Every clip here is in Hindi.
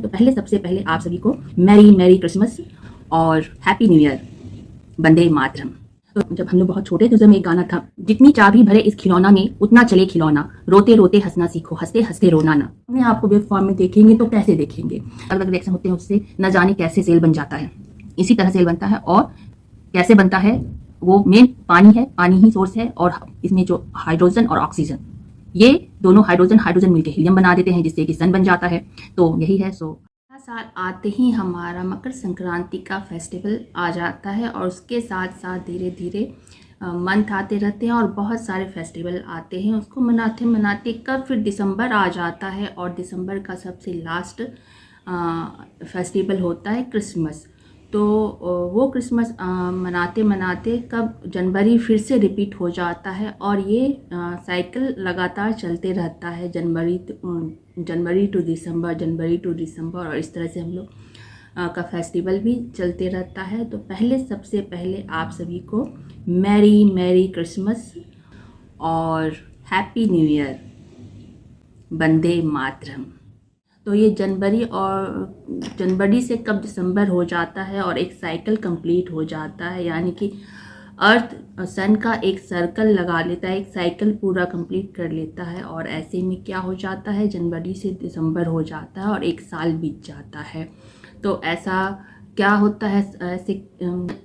तो पहले सबसे पहले आप सभी को मैरी मैरी क्रिसमस और happy new year, Vande Mataram. तो जब हम लोग बहुत छोटे थे उस समय एक गाना था, जितनी चाबी भरे इस खिलौना में उतना चले खिलौना, रोते रोते हंसना सीखो, हंसते हंसते रोना ना। अपने आपको वेब फॉर्म में देखेंगे तो कैसे देखेंगे, अलग अलग रिएक्शन होते हैं, उससे न जाने कैसे सेल बन जाता है। इसी तरह सेल बनता है और कैसे बनता है, वो मेन पानी है, पानी ही सोर्स है। और इसमें जो हाइड्रोजन और ऑक्सीजन, ये दोनों हाइड्रोजन हाइड्रोजन मिलकर हीलियम बना देते हैं, जिससे कि सन बन जाता है। तो यही है। साल आते ही हमारा मकर संक्रांति का फेस्टिवल आ जाता है और उसके साथ साथ धीरे धीरे मंथ आते रहते हैं और बहुत सारे फेस्टिवल आते हैं। उसको मनाते मनाते कब फिर दिसंबर आ जाता है और दिसंबर का सबसे लास्ट फेस्टिवल होता है क्रिसमस। तो वो क्रिसमस मनाते मनाते कब जनवरी फिर से रिपीट हो जाता है और ये साइकिल लगातार चलते रहता है, जनवरी टू दिसंबर, और इस तरह से हम लोग का फेस्टिवल भी चलते रहता है। तो सबसे पहले आप सभी को मैरी मैरी क्रिसमस और happy new year, Vande Mataram. तो ये जनवरी से कब दिसंबर हो जाता है और एक साइकिल कंप्लीट हो जाता है, यानी कि अर्थ सन का एक सर्कल लगा लेता है, एक साइकिल पूरा कंप्लीट कर लेता है। और ऐसे में क्या हो जाता है, जनवरी से दिसंबर हो जाता है और एक साल बीत जाता है। तो ऐसा क्या होता है, ऐसे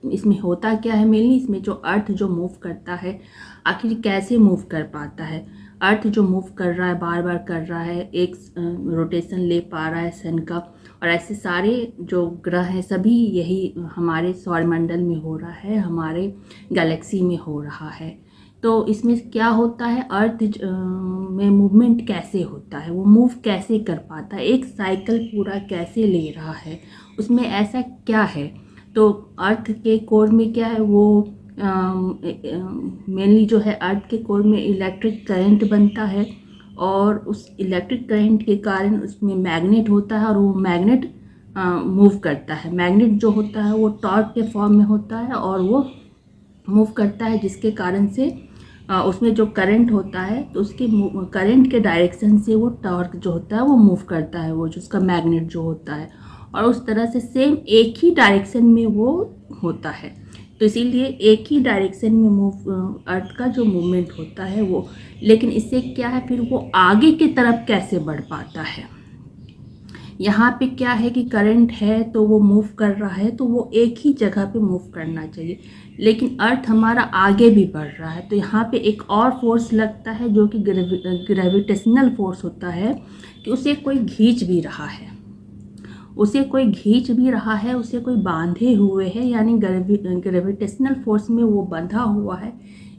इसमें होता क्या है मेनली, इसमें जो अर्थ जो मूव करता है, आखिर कैसे मूव कर पाता है। अर्थ जो मूव कर रहा है, बार बार कर रहा है, एक रोटेशन ले पा रहा है सन का, और ऐसे सारे जो ग्रह हैं सभी यही हमारे सौरमंडल में हो रहा है, हमारे गैलेक्सी में हो रहा है। तो इसमें क्या होता है, अर्थ में मूवमेंट कैसे होता है, वो मूव कैसे कर पाता है, एक साइकिल पूरा कैसे ले रहा है, उसमें ऐसा क्या है। तो अर्थ के कोर में क्या है, वो मेनली जो है अर्थ के कोर में इलेक्ट्रिक करंट बनता है और उस इलेक्ट्रिक करंट के कारण उसमें मैग्नेट होता है और वो मैग्नेट मूव करता है। मैग्नेट जो होता है वो टॉर्क के फॉर्म में होता है और वो मूव करता है, जिसके कारण से उसमें जो करंट होता है तो उसके करंट के डायरेक्शन से वो टॉर्क जो होता है वो मूव करता है, वो जो उसका मैग्नेट जो होता है, और उस तरह से सेम एक ही डायरेक्शन में वो होता है। तो इसीलिए एक ही डायरेक्शन में अर्थ का जो मूवमेंट होता है वो, लेकिन इससे क्या है, फिर वो आगे की तरफ कैसे बढ़ पाता है। यहाँ पे क्या है कि करंट है तो वो मूव कर रहा है, तो वो एक ही जगह पे मूव करना चाहिए, लेकिन अर्थ हमारा आगे भी बढ़ रहा है। तो यहाँ पे एक और फोर्स लगता है जो कि ग्रेविटेशनल फोर्स होता है, कि उसे कोई खींच भी रहा है, उसे कोई बांधे हुए है, यानी ग्रेविटेशनल फोर्स में वो बंधा हुआ है,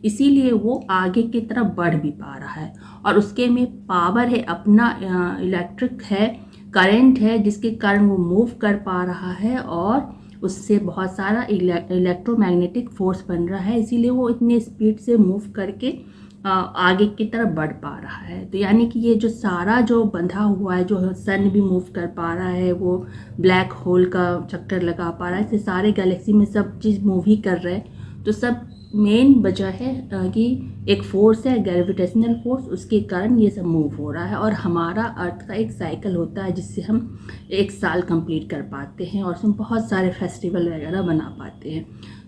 इसीलिए वो आगे की तरफ बढ़ भी पा रहा है। और उसके में पावर है, अपना इलेक्ट्रिक है, करंट है, जिसके कारण वो मूव कर पा रहा है और उससे बहुत सारा इलेक्ट्रोमैग्नेटिक फोर्स बन रहा है, इसीलिए वो इतने स्पीड से मूव करके आगे की तरफ बढ़ पा रहा है। तो यानी कि ये जो सारा जो बंधा हुआ है, जो सन भी मूव कर पा रहा है, वो ब्लैक होल का चक्कर लगा पा रहा है, इससे सारे गैलेक्सी में सब चीज़ मूव ही कर रहे हैं। तो सब मेन वजह है कि एक फोर्स है, ग्रेविटेशनल फोर्स, उसके कारण ये सब मूव हो रहा है। और हमारा अर्थ का एक साइकिल होता है जिससे हम एक साल कंप्लीट कर पाते हैं और उसमें बहुत सारे फेस्टिवल वगैरह बना पाते हैं।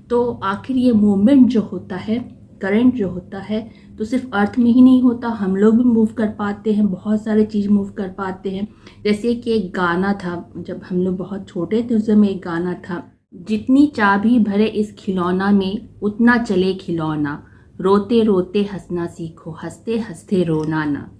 तो आखिर ये मूवमेंट जो होता है, करंट जो होता है, तो सिर्फ अर्थ में ही नहीं होता, हम लोग भी मूव कर पाते हैं, बहुत सारे चीज़ मूव कर पाते हैं। जैसे कि एक गाना था, जब हम लोग बहुत छोटे थे उस समय एक गाना था, जितनी चाबी भरे इस खिलौना में उतना चले खिलौना, रोते रोते हंसना सीखो, हंसते हंसते रोना ना।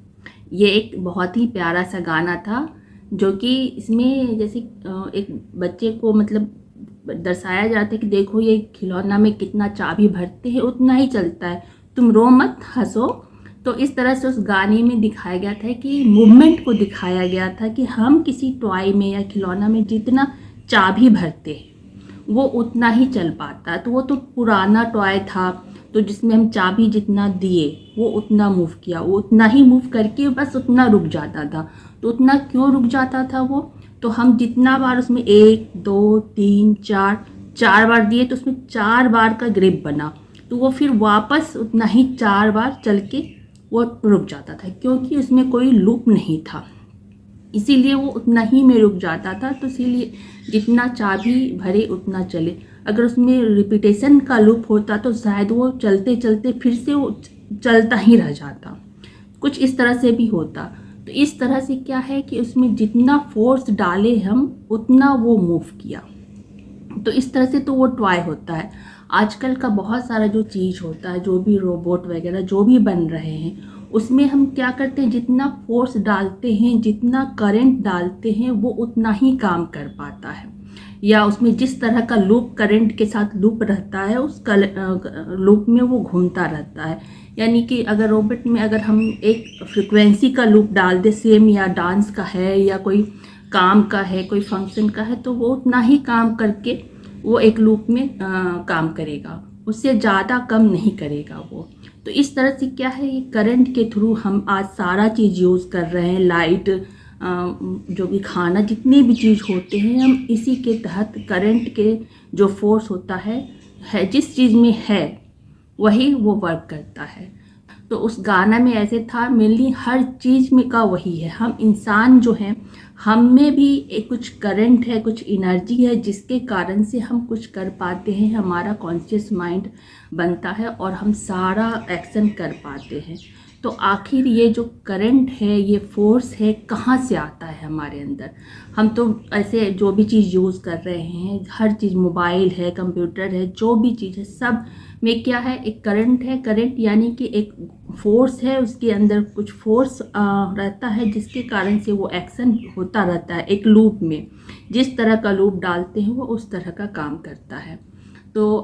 ये एक बहुत ही प्यारा सा गाना था, जो कि इसमें जैसे एक बच्चे को मतलब दर्शाया जाता है कि देखो ये खिलौना में कितना चाबी भरते हैं उतना ही चलता है, तुम रो मत हंसो। तो इस तरह से उस गाने में दिखाया गया था कि मूवमेंट को दिखाया गया था कि हम किसी टॉय में या खिलौना में जितना चाबी भरते हैं वो उतना ही चल पाता है। तो वो तो पुराना टॉय था, तो जिसमें हम चाबी जितना दिए वो उतना मूव किया, वो उतना ही मूव करके बस उतना रुक जाता था। तो उतना क्यों रुक जाता था वो, तो हम जितना बार उसमें 1 2 3 4 बार दिए तो उसमें 4 बार का ग्रिप बना, तो वो फिर वापस उतना ही 4 बार चल के वो रुक जाता था, क्योंकि उसमें कोई लूप नहीं था। इसीलिए वो उतना ही में रुक जाता था। तो इसीलिए जितना चाबी भरे उतना चले, अगर उसमें रिपीटेशन का लूप होता तो शायद वो चलते चलते फिर से वो चलता ही रह जाता। कुछ इस तरह से भी होता। तो इस तरह से क्या है कि उसमें जितना फोर्स डाले हम उतना वो मूव किया। तो इस तरह से तो वो टॉय होता है। आजकल का बहुत सारा जो चीज़ होता है, जो भी रोबोट वगैरह जो भी बन रहे हैं, उसमें हम क्या करते हैं, जितना फोर्स डालते हैं, जितना करंट डालते हैं, वो उतना ही काम कर पाता है। या उसमें जिस तरह का लूप करंट के साथ लूप रहता है, उस लूप में वो घूमता रहता है। यानी कि अगर रोबोट में अगर हम एक फ्रिक्वेंसी का लूप डाल दे, सेम या डांस का है या कोई काम का है, कोई फंक्शन का है, तो वो उतना ही काम करके वो एक लूप में काम करेगा, उससे ज़्यादा कम नहीं करेगा वो। तो इस तरह से क्या है, ये करंट के थ्रू हम आज सारा चीज़ यूज़ कर रहे हैं। लाइट, जो भी खाना, जितने भी चीज़ होते हैं, हम इसी के तहत करंट के जो फोर्स होता है जिस चीज़ में है वही वो वर्क करता है। तो उस गाना में ऐसे था, मेनली हर चीज़ में का वही है। हम इंसान जो हैं, हम में भी एक कुछ करंट है, कुछ एनर्जी है, जिसके कारण से हम कुछ कर पाते हैं, हमारा कॉन्शियस माइंड बनता है और हम सारा एक्शन कर पाते हैं। तो आखिर ये जो करंट है, ये फोर्स है, कहाँ से आता है हमारे अंदर? हम तो ऐसे जो भी चीज़ यूज़ कर रहे हैं, हर चीज़, मोबाइल है, कंप्यूटर है, जो भी चीज़ है, सब में क्या है, एक करंट है। करंट यानी कि एक फोर्स है, उसके अंदर कुछ फोर्स रहता है, जिसके कारण से वो एक्शन होता रहता है एक लूप में। जिस तरह का लूप डालते हैं वो उस तरह का काम करता है। तो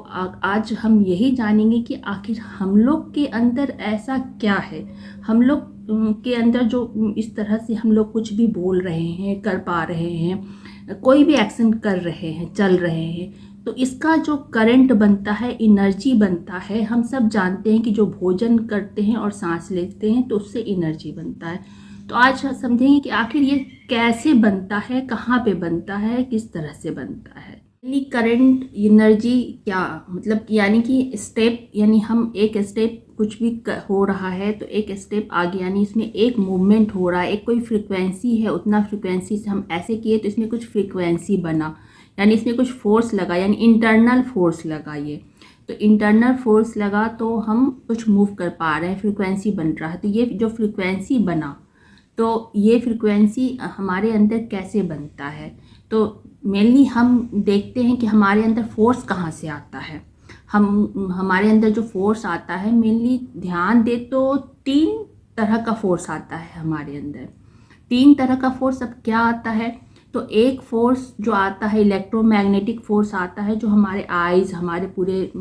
आज हम यही जानेंगे कि आखिर हम लोग के अंदर ऐसा क्या है, हम लोग के अंदर जो इस तरह से हम लोग कुछ भी बोल रहे हैं, कर पा रहे हैं, कोई भी एक्शन कर रहे हैं, चल रहे हैं, तो इसका जो करंट बनता है, एनर्जी बनता है। हम सब जानते हैं कि जो भोजन करते हैं और सांस लेते हैं तो उससे एनर्जी बनता है। तो आज समझेंगे कि आखिर ये कैसे बनता है, कहाँ पे बनता है, किस तरह से बनता है। करंट एनर्जी क्या मतलब, यानी कि स्टेप, यानी हम एक स्टेप कुछ भी हो रहा है तो एक स्टेप आगे, यानी इसमें एक मूवमेंट हो रहा है, एक कोई फ्रिक्वेंसी है, उतना फ्रिक्वेंसी से हम ऐसे किए तो इसमें कुछ फ्रिक्वेंसी बना, यानी इसमें कुछ फोर्स लगा, यानी इंटरनल फोर्स लगा। ये तो इंटरनल फोर्स लगा तो हम कुछ मूव कर पा रहे हैं, फ्रिक्वेंसी बन रहा है। तो ये जो फ्रिक्वेंसी बना, तो ये फ्रिक्वेंसी हमारे अंदर कैसे बनता है? तो मेनली हम देखते हैं कि हमारे अंदर फोर्स कहाँ से आता है। हमारे अंदर जो फोर्स आता है, मेनली ध्यान दे तो 3 तरह का फोर्स आता है हमारे अंदर। 3 तरह का फोर्स अब क्या आता है? तो एक फोर्स जो आता है, इलेक्ट्रोमैग्नेटिक फोर्स आता है, जो हमारे आइज़, हमारे पूरे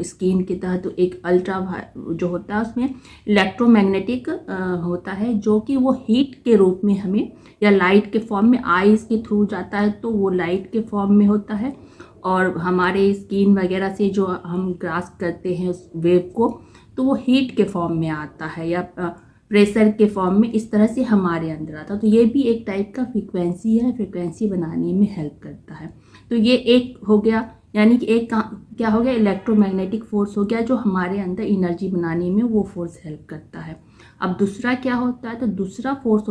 स्किन के तहत एक अल्ट्रा जो होता है, उसमें इलेक्ट्रोमैग्नेटिक होता है, जो कि वो हीट के रूप में हमें, या लाइट के फॉर्म में, आइज़ के थ्रू जाता है तो वो लाइट के फॉर्म में होता है, और हमारे स्किन वगैरह से जो हम ग्रास्प करते हैं उस वेव को, तो वो हीट के फॉर्म में आता है, या प्रेशर के फॉर्म में, इस तरह से हमारे अंदर आता है। तो ये भी एक टाइप का फ्रिक्वेंसी है, फ्रिक्वेंसी बनाने में हेल्प करता है। तो ये एक हो गया, यानी कि एक क्या हो गया, इलेक्ट्रोमैग्नेटिक फोर्स हो गया, जो हमारे अंदर एनर्जी बनाने में वो फोर्स हेल्प करता है। अब दूसरा क्या होता है? तो दूसरा फोर्स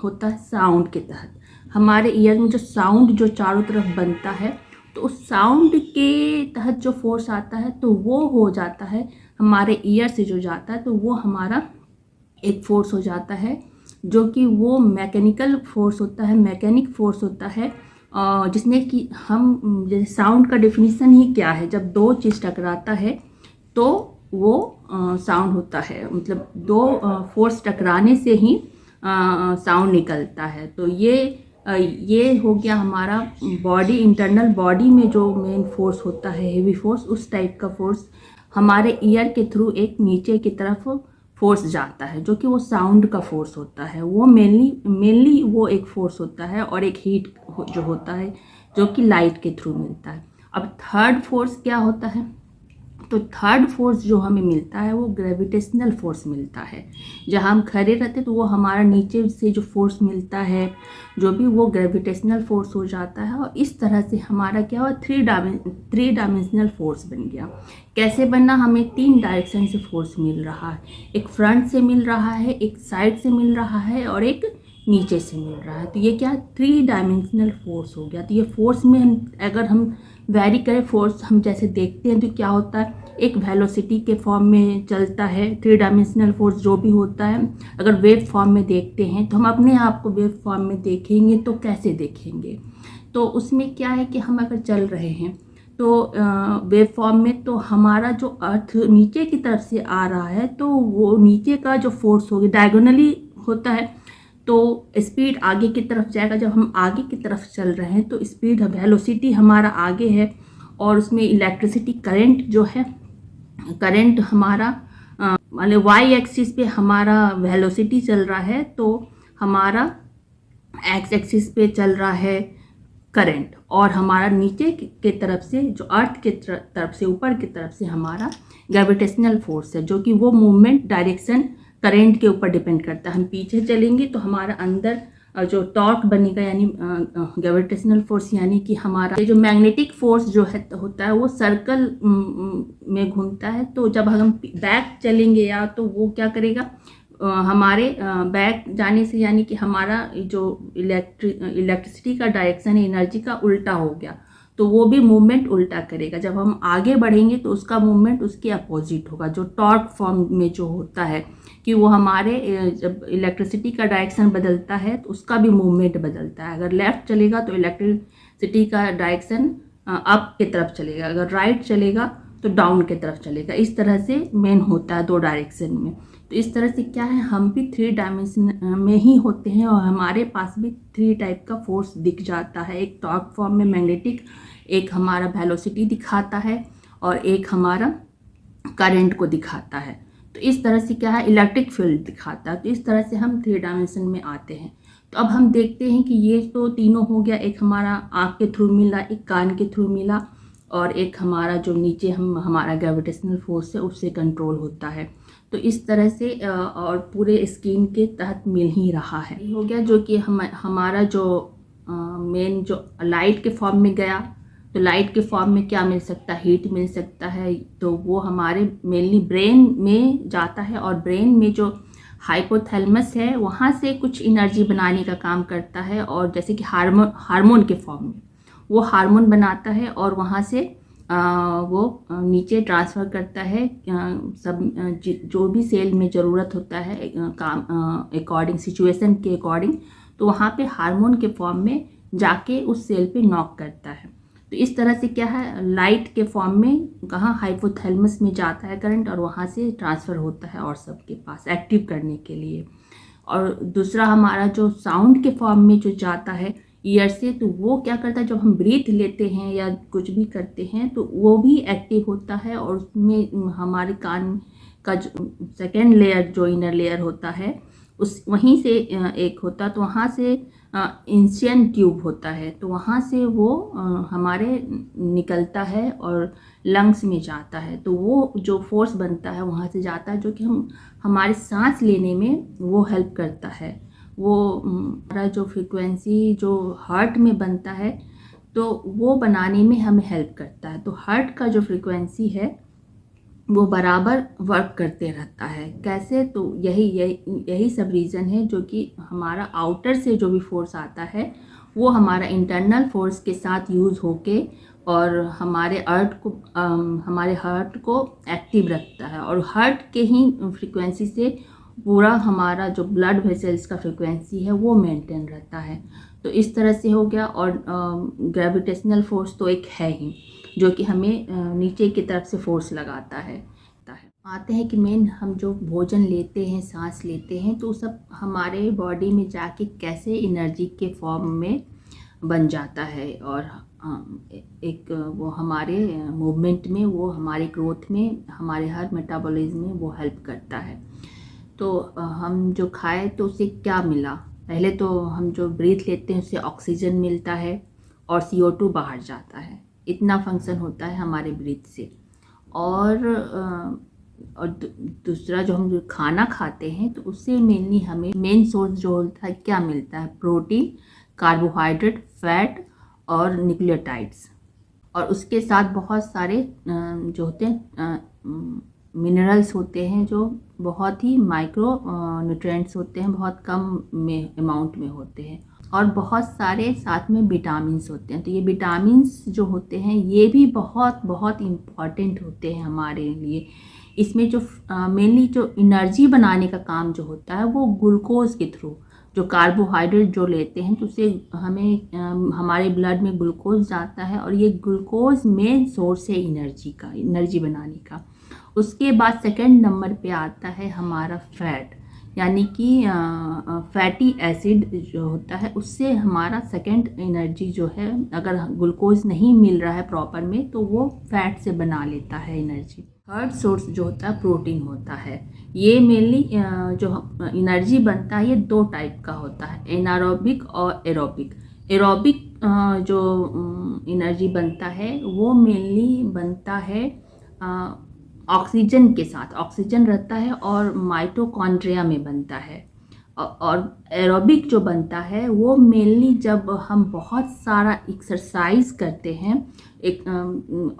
होता है साउंड के तहत। हमारे ईयर में जो साउंड जो चारों तरफ बनता है, तो उस साउंड के तहत जो फोर्स आता है, तो वो हो जाता है हमारे ईयर से जो जाता है, तो वो हमारा एक फोर्स हो जाता है, जो कि वो मैकेनिकल फोर्स होता है, मैकेनिक फोर्स होता है, जिसमें कि हम, जैसे साउंड का डेफिनेशन ही क्या है, जब 2 चीज़ टकराता है तो वो साउंड होता है, मतलब 2 फोर्स टकराने से ही साउंड निकलता है। तो ये हो गया हमारा बॉडी, इंटरनल बॉडी में जो मेन फोर्स होता है, हेवी फोर्स, उस टाइप का फोर्स हमारे ईयर के थ्रू एक नीचे की तरफ फोर्स जाता है, जो कि वो साउंड का फोर्स होता है। वो मेनली वो एक फोर्स होता है, और एक हीट जो होता है, जो कि लाइट के थ्रू मिलता है। अब थर्ड फोर्स क्या होता है? तो थर्ड फोर्स जो हमें मिलता है, वो ग्रेविटेशनल फोर्स मिलता है। जहाँ हम खड़े रहते तो वो हमारा नीचे से जो फोर्स मिलता है, जो भी, वो ग्रेविटेशनल फोर्स हो जाता है। और इस तरह से हमारा क्या हुआ, 3 डायमेंशनल फोर्स बन गया। कैसे बनना? हमें 3 डायरेक्शन से फोर्स मिल रहा है, एक फ्रंट से मिल रहा है, एक साइड से मिल रहा है, और एक नीचे से मिल रहा है। तो ये क्या 3 डायमेंशनल फोर्स हो गया। तो ये फोर्स में हम अगर हम वेरी करें फोर्स, हम जैसे देखते हैं तो क्या होता है, एक वेलोसिटी के फॉर्म में चलता है। 3 डायमेंशनल फोर्स जो भी होता है, अगर वेव फॉर्म में देखते हैं तो हम अपने आप को वेव फॉर्म में देखेंगे तो कैसे देखेंगे। तो उसमें क्या है कि हम अगर चल रहे हैं तो वेव फॉर्म में, तो हमारा जो अर्थ नीचे की तरफ से आ रहा है तो वो नीचे का जो फोर्स होगी डायगोनली होता है, तो स्पीड आगे की तरफ जाएगा। जब हम आगे की तरफ चल रहे हैं तो स्पीड वेलोसिटी हमारा आगे है, और उसमें इलेक्ट्रिसिटी करंट जो है, करंट हमारा मतलब वाई एक्सिस पे हमारा वेलोसिटी चल रहा है, तो हमारा एक्स एक्सिस पे चल रहा है करंट, और हमारा नीचे के तरफ से जो अर्थ के तरफ से ऊपर की तरफ से हमारा ग्रेविटेशनल फोर्स है, जो कि वो मूवमेंट डायरेक्शन करंट के ऊपर डिपेंड करता है। हम पीछे चलेंगे तो हमारा अंदर जो टॉर्क बनेगा, यानी ग्रेविटेशनल फोर्स, यानी कि हमारा जो मैग्नेटिक फोर्स जो है होता है वो सर्कल में घूमता है। तो जब हम बैक चलेंगे या तो वो क्या करेगा, हमारे बैक जाने से, यानी कि हमारा जो इलेक्ट्रिसिटी का डायरेक्शन है, एनर्जी का उल्टा हो गया, तो वो भी मूवमेंट उल्टा करेगा। जब हम आगे बढ़ेंगे तो उसका मूवमेंट उसके अपोजिट होगा, जो टॉर्क फॉर्म में जो होता है कि वो हमारे जब इलेक्ट्रिसिटी का डायरेक्शन बदलता है तो उसका भी मूवमेंट बदलता है। अगर लेफ़्ट चलेगा तो इलेक्ट्रिसिटी का डायरेक्शन अप की तरफ चलेगा, अगर राइट चलेगा तो डाउन की तरफ चलेगा। इस तरह से मेन होता है 2 डायरेक्शन में। तो इस तरह से क्या है, हम भी 3 डायमेंशन में ही होते हैं, और हमारे पास भी 3 टाइप का फोर्स दिख जाता है। एक टॉर्क फॉर्म में मैग्नेटिक, एक हमारा वेलोसिटी दिखाता है, और एक हमारा करंट को दिखाता है। तो इस तरह से क्या है, इलेक्ट्रिक फील्ड दिखाता है। तो इस तरह से हम 3 डायमेंशन में आते हैं। तो अब हम देखते हैं कि ये तो तीनों हो गया, एक हमारा आँख के थ्रू मिला, एक कान के थ्रू मिला, और एक हमारा जो नीचे हमारा ग्रेविटेशनल फोर्स है उससे कंट्रोल होता है। तो इस तरह से और पूरे स्किन के तहत मिल ही रहा है। हो गया जो कि हमारा जो मेन जो लाइट के फॉर्म में गया, तो लाइट के फॉर्म में क्या मिल सकता है, हीट मिल सकता है। तो वो हमारे मेनली ब्रेन में जाता है, और ब्रेन में जो हाइपोथैलेमस है वहाँ से कुछ एनर्जी बनाने का काम करता है, और जैसे कि हार्मोन के फॉर्म में वो हार्मोन बनाता है, और वहाँ से वो नीचे ट्रांसफ़र करता है सब जो भी सेल में ज़रूरत होता है काम अकॉर्डिंग सिचुएशन के अकॉर्डिंग, तो वहाँ पे हार्मोन के फॉर्म में जाके उस सेल पे नॉक करता है। तो इस तरह से क्या है, लाइट के फॉर्म में कहाँ हाइपोथैलेमस में जाता है करंट, और वहाँ से ट्रांसफ़र होता है और सबके पास एक्टिव करने के लिए। और दूसरा हमारा जो साउंड के फॉर्म में जो जाता है ईयर से, तो वो क्या करता है, जब हम ब्रीथ लेते हैं या कुछ भी करते हैं तो वो भी एक्टिव होता है, और उसमें हमारे कान का जो सेकेंड लेयर, जो इनर लेयर होता है, उस वहीं से एक होता, तो वहाँ से इंसियन ट्यूब होता है, तो वहाँ से वो हमारे निकलता है और लंग्स में जाता है। तो वो जो फोर्स बनता है वहाँ से जाता है, जो कि हमारे सांस लेने में वो हेल्प करता है। वो हमारा जो फ्रीक्वेंसी जो हार्ट में बनता है, तो वो बनाने में हमें हेल्प करता है। तो हार्ट का जो फ्रीक्वेंसी है वो बराबर वर्क करते रहता है। कैसे, तो यही सब रीज़न है जो कि हमारा आउटर से जो भी फोर्स आता है वो हमारा इंटरनल फोर्स के साथ यूज़ होके और हमारे हमारे हार्ट को एक्टिव रखता है, और हार्ट के ही फ्रीक्वेंसी से पूरा हमारा जो ब्लड वेसल्स का फ्रीक्वेंसी है वो मेंटेन रहता है। तो इस तरह से हो गया। और ग्रेविटेशनल फोर्स तो एक है ही जो कि हमें नीचे की तरफ से फोर्स लगाता है। आते हैं कि मेन हम जो भोजन लेते हैं, सांस लेते हैं, तो सब हमारे बॉडी में जाके कैसे एनर्जी के फॉर्म में बन जाता है, और एक वो हमारे मूवमेंट में, वो हमारे ग्रोथ में, हमारे हर मेटाबॉलिज्म में वो हेल्प करता है। तो हम जो खाए तो उससे क्या मिला, पहले तो हम जो ब्रीथ लेते हैं उससे ऑक्सीजन मिलता है और CO2 बाहर जाता है। इतना फंक्शन होता है हमारे ब्रीथ से। और दूसरा जो हम जो खाना खाते हैं तो उससे मेनली हमें मेन सोर्स जो होता है क्या मिलता है, प्रोटीन, कार्बोहाइड्रेट, फैट और न्यूक्लियोटाइड्स, और उसके साथ बहुत सारे जो होते हैं मिनरल्स होते हैं जो बहुत ही माइक्रो न्यूट्रिएंट्स होते हैं, बहुत कम में अमाउंट में होते हैं, और बहुत सारे साथ में विटामिन्स होते हैं। तो ये विटामिन्स जो होते हैं ये भी बहुत बहुत इम्पॉर्टेंट होते हैं हमारे लिए। इसमें जो मेनली जो एनर्जी बनाने का काम जो होता है वो ग्लूकोज के थ्रू, जो कार्बोहाइड्रेट जो लेते हैं तो उससे हमें हमारे ब्लड में ग्लूकोज जाता है, और ये ग्लूकोज मेन सोर्स है एनर्जी का, एनर्जी बनाने का। उसके बाद सेकंड नंबर पे आता है हमारा फैट, यानी कि फैटी एसिड जो होता है उससे हमारा सेकंड एनर्जी जो है, अगर ग्लूकोज नहीं मिल रहा है प्रॉपर में तो वो फैट से बना लेता है एनर्जी। थर्ड सोर्स जो होता है प्रोटीन होता है। ये मेनली जो एनर्जी बनता है ये दो टाइप का होता है, एनारोबिक और एरोबिक। एरोबिक जो एनर्जी बनता है वो मेनली बनता है ऑक्सीजन के साथ, ऑक्सीजन रहता है और माइटोकॉन्ड्रिया में बनता है। और एरोबिक जो बनता है वो मेनली जब हम बहुत सारा एक्सरसाइज करते हैं,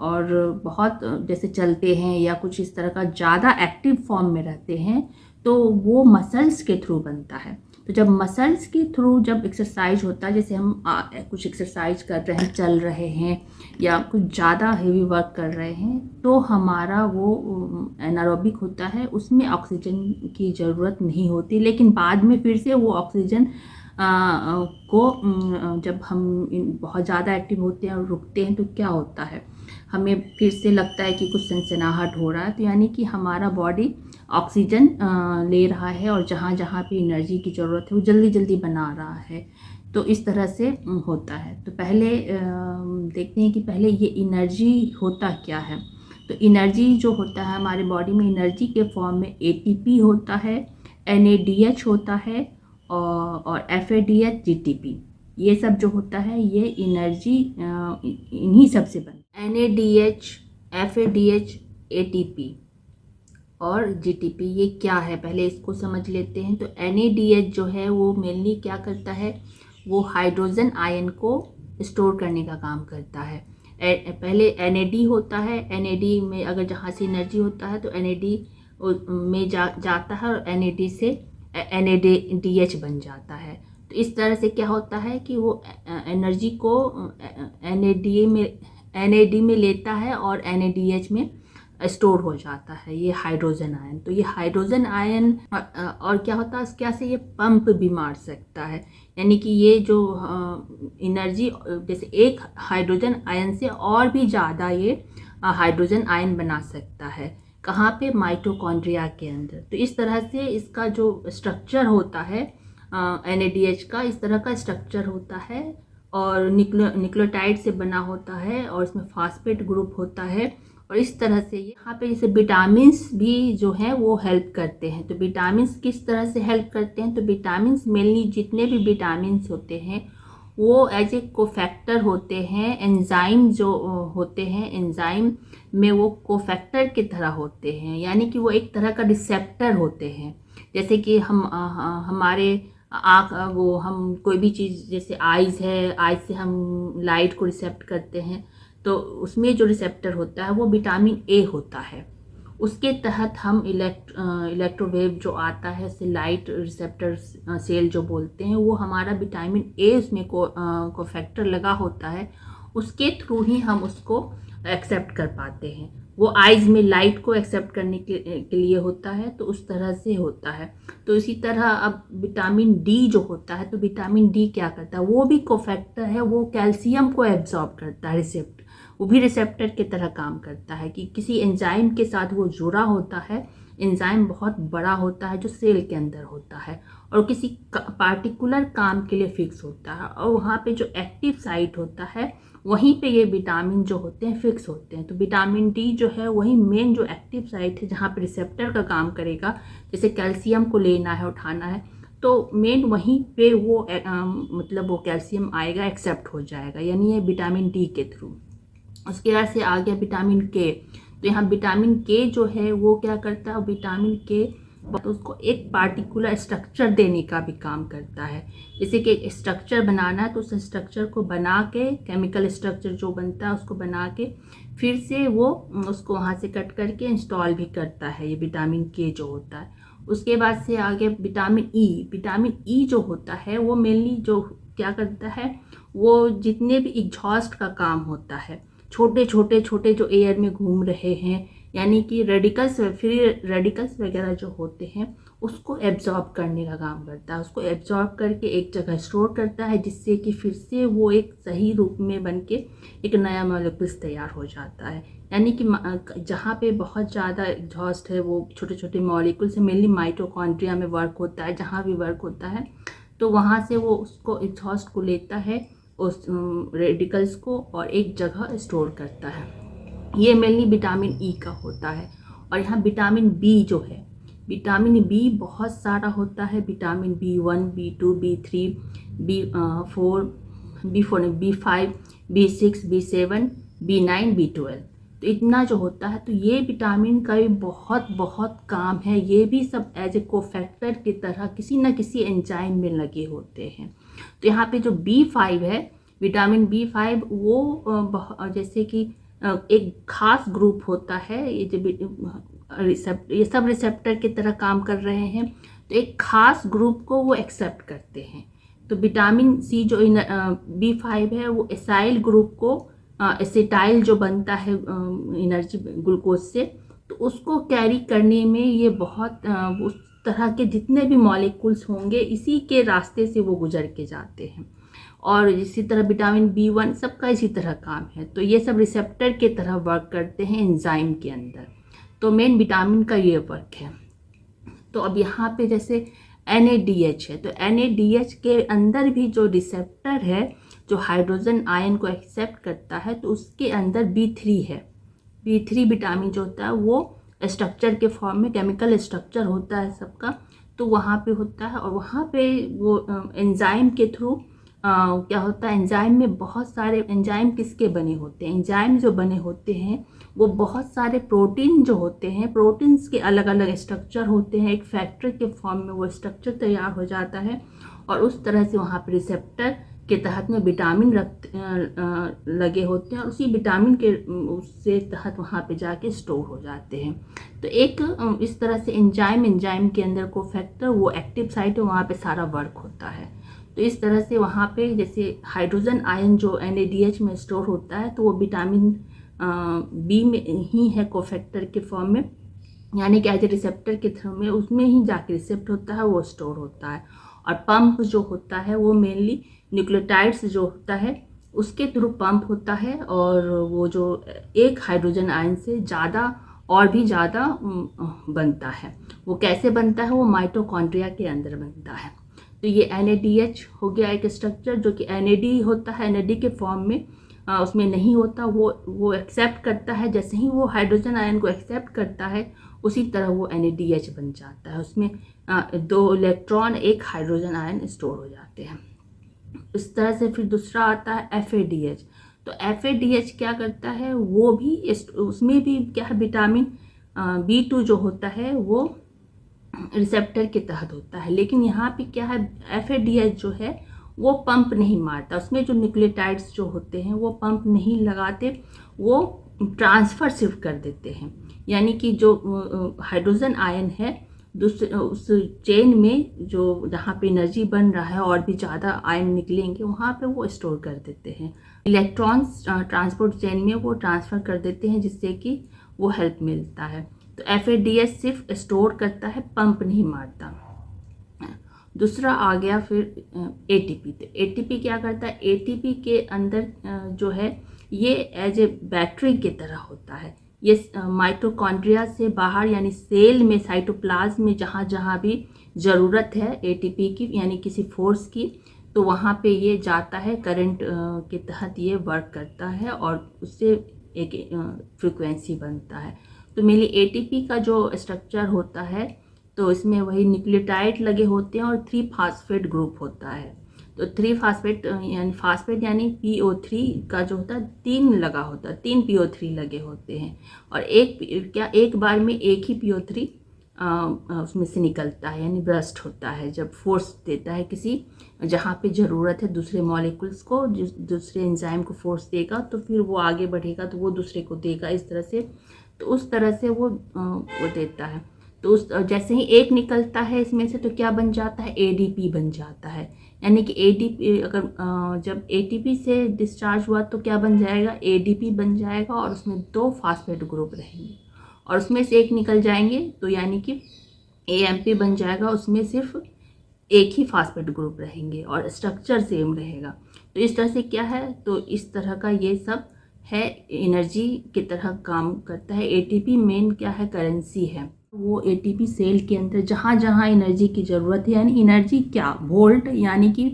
और बहुत जैसे चलते हैं या कुछ इस तरह का ज़्यादा एक्टिव फॉर्म में रहते हैं तो वो मसल्स के थ्रू बनता है। तो जब मसल्स के थ्रू जब एक्सरसाइज होता है, जैसे हम कुछ एक्सरसाइज कर रहे हैं, चल रहे हैं या कुछ ज़्यादा हेवी वर्क कर रहे हैं, तो हमारा वो एनारोबिक होता है, उसमें ऑक्सीजन की ज़रूरत नहीं होती। लेकिन बाद में फिर से वो ऑक्सीजन को जब हम बहुत ज़्यादा एक्टिव होते हैं और रुकते हैं तो क्या होता है, हमें फिर से लगता है कि कुछ सनसनाहट हो रहा है, तो यानी कि हमारा बॉडी ऑक्सीजन ले रहा है और जहाँ जहाँ पे एनर्जी की ज़रूरत है वो जल्दी जल्दी बना रहा है। तो इस तरह से होता है। तो पहले देखते हैं कि पहले ये एनर्जी होता क्या है। तो एनर्जी जो होता है हमारे बॉडी में, एनर्जी के फॉर्म में एटीपी होता है, एनएडीएच होता है और एफएडीएच, जीटीपी, ये सब जो होता है ये एनर्जी इन्हीं सब से बनता है। एनएडीएच, एफएडीएच, एटीपी और जीटीपी ये क्या है पहले इसको समझ लेते हैं। तो एनएडीएच जो है वो मेनली क्या करता है, वो हाइड्रोजन आयन को स्टोर करने का काम करता है। पहले एनएडी होता है, एनएडी में अगर जहाँ से एनर्जी होता है तो एनएडी में जाता है और एनएडी से एनएडीएच बन जाता है। तो इस तरह से क्या होता है कि वो एनर्जी को एनएडी में लेता है और एनएडीएच में स्टोर हो जाता है ये हाइड्रोजन आयन। तो ये हाइड्रोजन आयन और क्या होता है, क्या से ये पंप भी मार सकता है, यानी कि ये जो एनर्जी जैसे एक हाइड्रोजन आयन से और भी ज़्यादा ये हाइड्रोजन आयन बना सकता है। कहाँ पे, माइटोकॉन्ड्रिया के अंदर। तो इस तरह से इसका जो स्ट्रक्चर होता है NADH का, इस तरह का स्ट्रक्चर होता है और न्यूक्लियोटाइड से बना होता है और इसमें फास्फेट ग्रुप होता है। और इस तरह से यहाँ पे जैसे विटामिन्स भी जो हैं वो हेल्प करते हैं। तो विटामिन्स किस तरह से हेल्प करते हैं, तो विटामिन्स मेनली जितने भी विटामिन्स होते हैं वो एज ए कोफैक्टर होते हैं। एंजाइम जो होते हैं, एंजाइम में वो कोफैक्टर की तरह होते हैं, यानी कि वो एक तरह का रिसेप्टर होते हैं। जैसे कि हमारे आँख, वो हम कोई भी चीज़, जैसे आइज़ है, आइज़ से हम लाइट को रिसेप्ट करते हैं, तो उसमें जो रिसेप्टर होता है वो विटामिन ए होता है। उसके तहत हम इलेक्ट्रोवेव जो आता है, से लाइट रिसेप्टर सेल जो बोलते हैं, वो हमारा विटामिन ए उसमें कोफैक्टर लगा होता है, उसके थ्रू ही हम उसको एक्सेप्ट कर पाते हैं। वो आइज़ में लाइट को एक्सेप्ट करने के लिए होता है, तो उस तरह से होता है। तो इसी तरह अब विटामिन डी जो होता है, तो विटामिन डी क्या करता है, वो भी कोफैक्टर है, वो कैल्शियम को एब्जॉर्ब करता है, वो भी रिसेप्टर की तरह काम करता है कि किसी एंजाइम के साथ वो जुड़ा होता है। एंजाइम बहुत बड़ा होता है जो सेल के अंदर होता है और किसी पार्टिकुलर काम के लिए फिक्स होता है, और वहाँ पे जो एक्टिव साइट होता है वहीं पे ये विटामिन जो होते हैं फिक्स होते हैं। तो विटामिन डी जो है वही मेन जो एक्टिव साइट है जहाँ पे रिसेप्टर का काम करेगा। जैसे कैल्शियम को लेना है, उठाना है, तो मेन वहीं पे वो मतलब वो कैल्शियम आएगा, एक्सेप्ट हो जाएगा, यानी ये विटामिन डी के थ्रू। उसके बाद से आ गया विटामिन के। तो यहाँ विटामिन के जो है वो क्या करता है, विटामिन के तो उसको एक पार्टिकुलर स्ट्रक्चर देने का भी काम करता है। जैसे कि एक स्ट्रक्चर बनाना है तो उस स्ट्रक्चर को बना के, केमिकल स्ट्रक्चर जो बनता है उसको बना के फिर से वो उसको वहाँ से कट करके इंस्टॉल भी करता है, ये विटामिन के जो होता है। उसके बाद से आगे विटामिन ई। विटामिन ई जो होता है वो मेनली जो क्या करता है, वो जितने भी एग्जॉस्ट का काम होता है, छोटे छोटे जो एयर में घूम रहे हैं, यानी कि रेडिकल्स, फ्री रेडिकल्स वगैरह जो होते हैं उसको एब्जॉर्ब करने का काम करता है। उसको एब्जॉर्ब करके एक जगह स्टोर करता है, जिससे कि फिर से वो एक सही रूप में बन के एक नया मॉलिक्यूल्स तैयार हो जाता है। यानी कि जहाँ पे बहुत ज़्यादा एग्जॉस्ट है, वो छोटे छोटे मॉलिक्यूल्स, मेनली माइटोकॉन्ड्रिया में वर्क होता है, जहाँ भी वर्क होता है तो वहाँ से वो उसको एग्जॉस्ट को लेता है, उस रेडिकल्स को, और एक जगह स्टोर करता है। ये मेनली विटामिन ई का होता है। और यहाँ विटामिन बी जो है, विटामिन बी बहुत सारा होता है। Vitamin B1, B2, B3, B5, B6, B7, B9, B12, तो इतना जो होता है। तो ये विटामिन का भी बहुत बहुत काम है। ये भी सब एज ए कोफैक्टर की तरह किसी न किसी एंजाइम में लगे होते हैं। तो यहाँ पे जो B5 है, विटामिन B5, वो जैसे कि एक खास ग्रुप होता है। ये जो ये सब रिसेप्टर की तरह काम कर रहे हैं, तो एक खास ग्रुप को वो एक्सेप्ट करते हैं। तो विटामिन सी जो B5 है, वो एसाइल ग्रुप को, एसिटाइल जो बनता है एनर्जी ग्लूकोज से, तो उसको कैरी करने में ये बहुत उस तरह के जितने भी मॉलिक्यूल्स होंगे इसी के रास्ते से वो गुजर के जाते हैं। और इसी तरह विटामिन B1 सबका इसी तरह काम है। तो ये सब रिसेप्टर के तरह वर्क करते हैं एंजाइम के अंदर। तो मेन विटामिन का ये वर्क है। तो अब यहाँ पे जैसे NADH है, तो NADH के अंदर भी जो रिसेप्टर है जो हाइड्रोजन आयन को एक्सेप्ट करता है, तो उसके अंदर B3 है। B3 विटामिन जो होता है वो स्ट्रक्चर के फॉर्म में, केमिकल स्ट्रक्चर होता है सबका, तो वहाँ पे होता है। और वहाँ पे वो एंजाइम के थ्रू क्या होता है, एंजाइम में बहुत सारे एंजाइम किसके बने होते हैं, एंजाइम जो बने होते हैं वो बहुत सारे प्रोटीन जो होते हैं, प्रोटीन्स के अलग अलग स्ट्रक्चर होते हैं, एक फैक्टर के फॉर्म में वो स्ट्रक्चर तैयार हो जाता है। और उस तरह से वहाँ पर रिसेप्टर के तहत में विटामिन लगे होते हैं, और उसी विटामिन के उससे तहत वहाँ पे जाके स्टोर हो जाते हैं। तो एक इस तरह से एंजाइम के अंदर को फैक्टर, वो एक्टिव साइट है, वहाँ पे सारा वर्क होता है। तो इस तरह से वहाँ पे जैसे हाइड्रोजन आयन जो NADH में स्टोर होता है, तो वो विटामिन B में ही है कोफैक्टर के फॉर्म में, यानी कि एज ए रिसेप्टर के थ्रू में उसमें ही जाके रिसेप्ट होता है, वो स्टोर होता है। और पंप जो होता है वो मेनली न्यूक्लियोटाइड्स जो होता है उसके थ्रू पंप होता है। और वो जो एक हाइड्रोजन आयन से ज़्यादा और भी ज़्यादा बनता है, वो कैसे बनता है, वो माइटोकॉन्ड्रिया के अंदर बनता है। तो ये NADH हो गया एक स्ट्रक्चर, जो कि NAD होता है, NAD के फॉर्म में उसमें नहीं होता, वो एक्सेप्ट करता है। जैसे ही वो हाइड्रोजन आयन को एक्सेप्ट करता है, उसी तरह वो NADH बन जाता है। उसमें 2 इलेक्ट्रॉन, 1 हाइड्रोजन आयन स्टोर हो जाते हैं। इस तरह से फिर दूसरा आता है FADH। तो FADH क्या करता है, वो भी उसमें भी क्या है, विटामिन B2 जो होता है वो रिसेप्टर के तहत होता है। लेकिन यहाँ पे क्या है, FADH जो है वो पंप नहीं मारता, उसमें जो न्यूक्लियोटाइड्स जो होते हैं वो पंप नहीं लगाते, वो ट्रांसफ़र सिर्फ कर देते हैं। यानी कि जो हाइड्रोजन आयन है दूसरे उस चेन में, जो जहाँ पे एनर्जी बन रहा है और भी ज़्यादा आयन निकलेंगे, वहाँ पे वो स्टोर कर देते हैं। इलेक्ट्रॉन्स ट्रांसपोर्ट चेन में वो ट्रांसफ़र कर देते हैं, जिससे कि वो हेल्प मिलता है। तो FADH सिर्फ स्टोर करता है, पंप नहीं मारता। दूसरा आ गया फिर ATP। तो ATP क्या करता है, ATP के अंदर जो है ये एज ए बैटरी की तरह होता है। ये माइटोकॉन्ड्रिया से बाहर, यानी सेल में, साइटोप्लाज्म में जहाँ जहाँ भी ज़रूरत है ATP की, यानी किसी फोर्स की, तो वहाँ पे ये जाता है, करंट के तहत ये वर्क करता है और उससे एक फ्रिक्वेंसी बनता है। तो मेनली ATP का जो स्ट्रक्चर होता है, तो इसमें वही न्यूक्लियोटाइड लगे होते हैं और 3 फास्फेट ग्रुप होता है। तो 3 फास्फेट यानी PO3 का जो होता है 3 लगा होता है, 3 PO3 लगे होते हैं। और एक बार में एक ही PO3 उसमें से निकलता है, यानी बर्स्ट होता है जब फोर्स देता है किसी जहाँ पे ज़रूरत है दूसरे मॉलिक्यूल्स को, जिस दूसरे एंजाइम को फोर्स देगा तो फिर वो आगे बढ़ेगा तो वो दूसरे को देगा, इस तरह से। तो उस तरह से वो देता है। तो उस जैसे ही एक निकलता है इसमें से तो क्या बन जाता है, एडीपी बन जाता है। यानी कि एडीपी अगर जब एटीपी से डिस्चार्ज हुआ तो क्या बन जाएगा, एडीपी बन जाएगा और उसमें 2 फास्फेट ग्रुप रहेंगे। और उसमें से एक निकल जाएंगे तो यानी कि एएमपी बन जाएगा, उसमें सिर्फ एक ही फास्फेट ग्रुप रहेंगे और स्ट्रक्चर सेम रहेगा। तो इस तरह से क्या है, तो इस तरह का ये सब है, एनर्जी की तरह काम करता है। एटीपी मेन क्या है, करेंसी है। वो एटीपी सेल के अंदर जहाँ जहाँ एनर्जी की ज़रूरत है, यानी एनर्जी क्या, वोल्ट यानी कि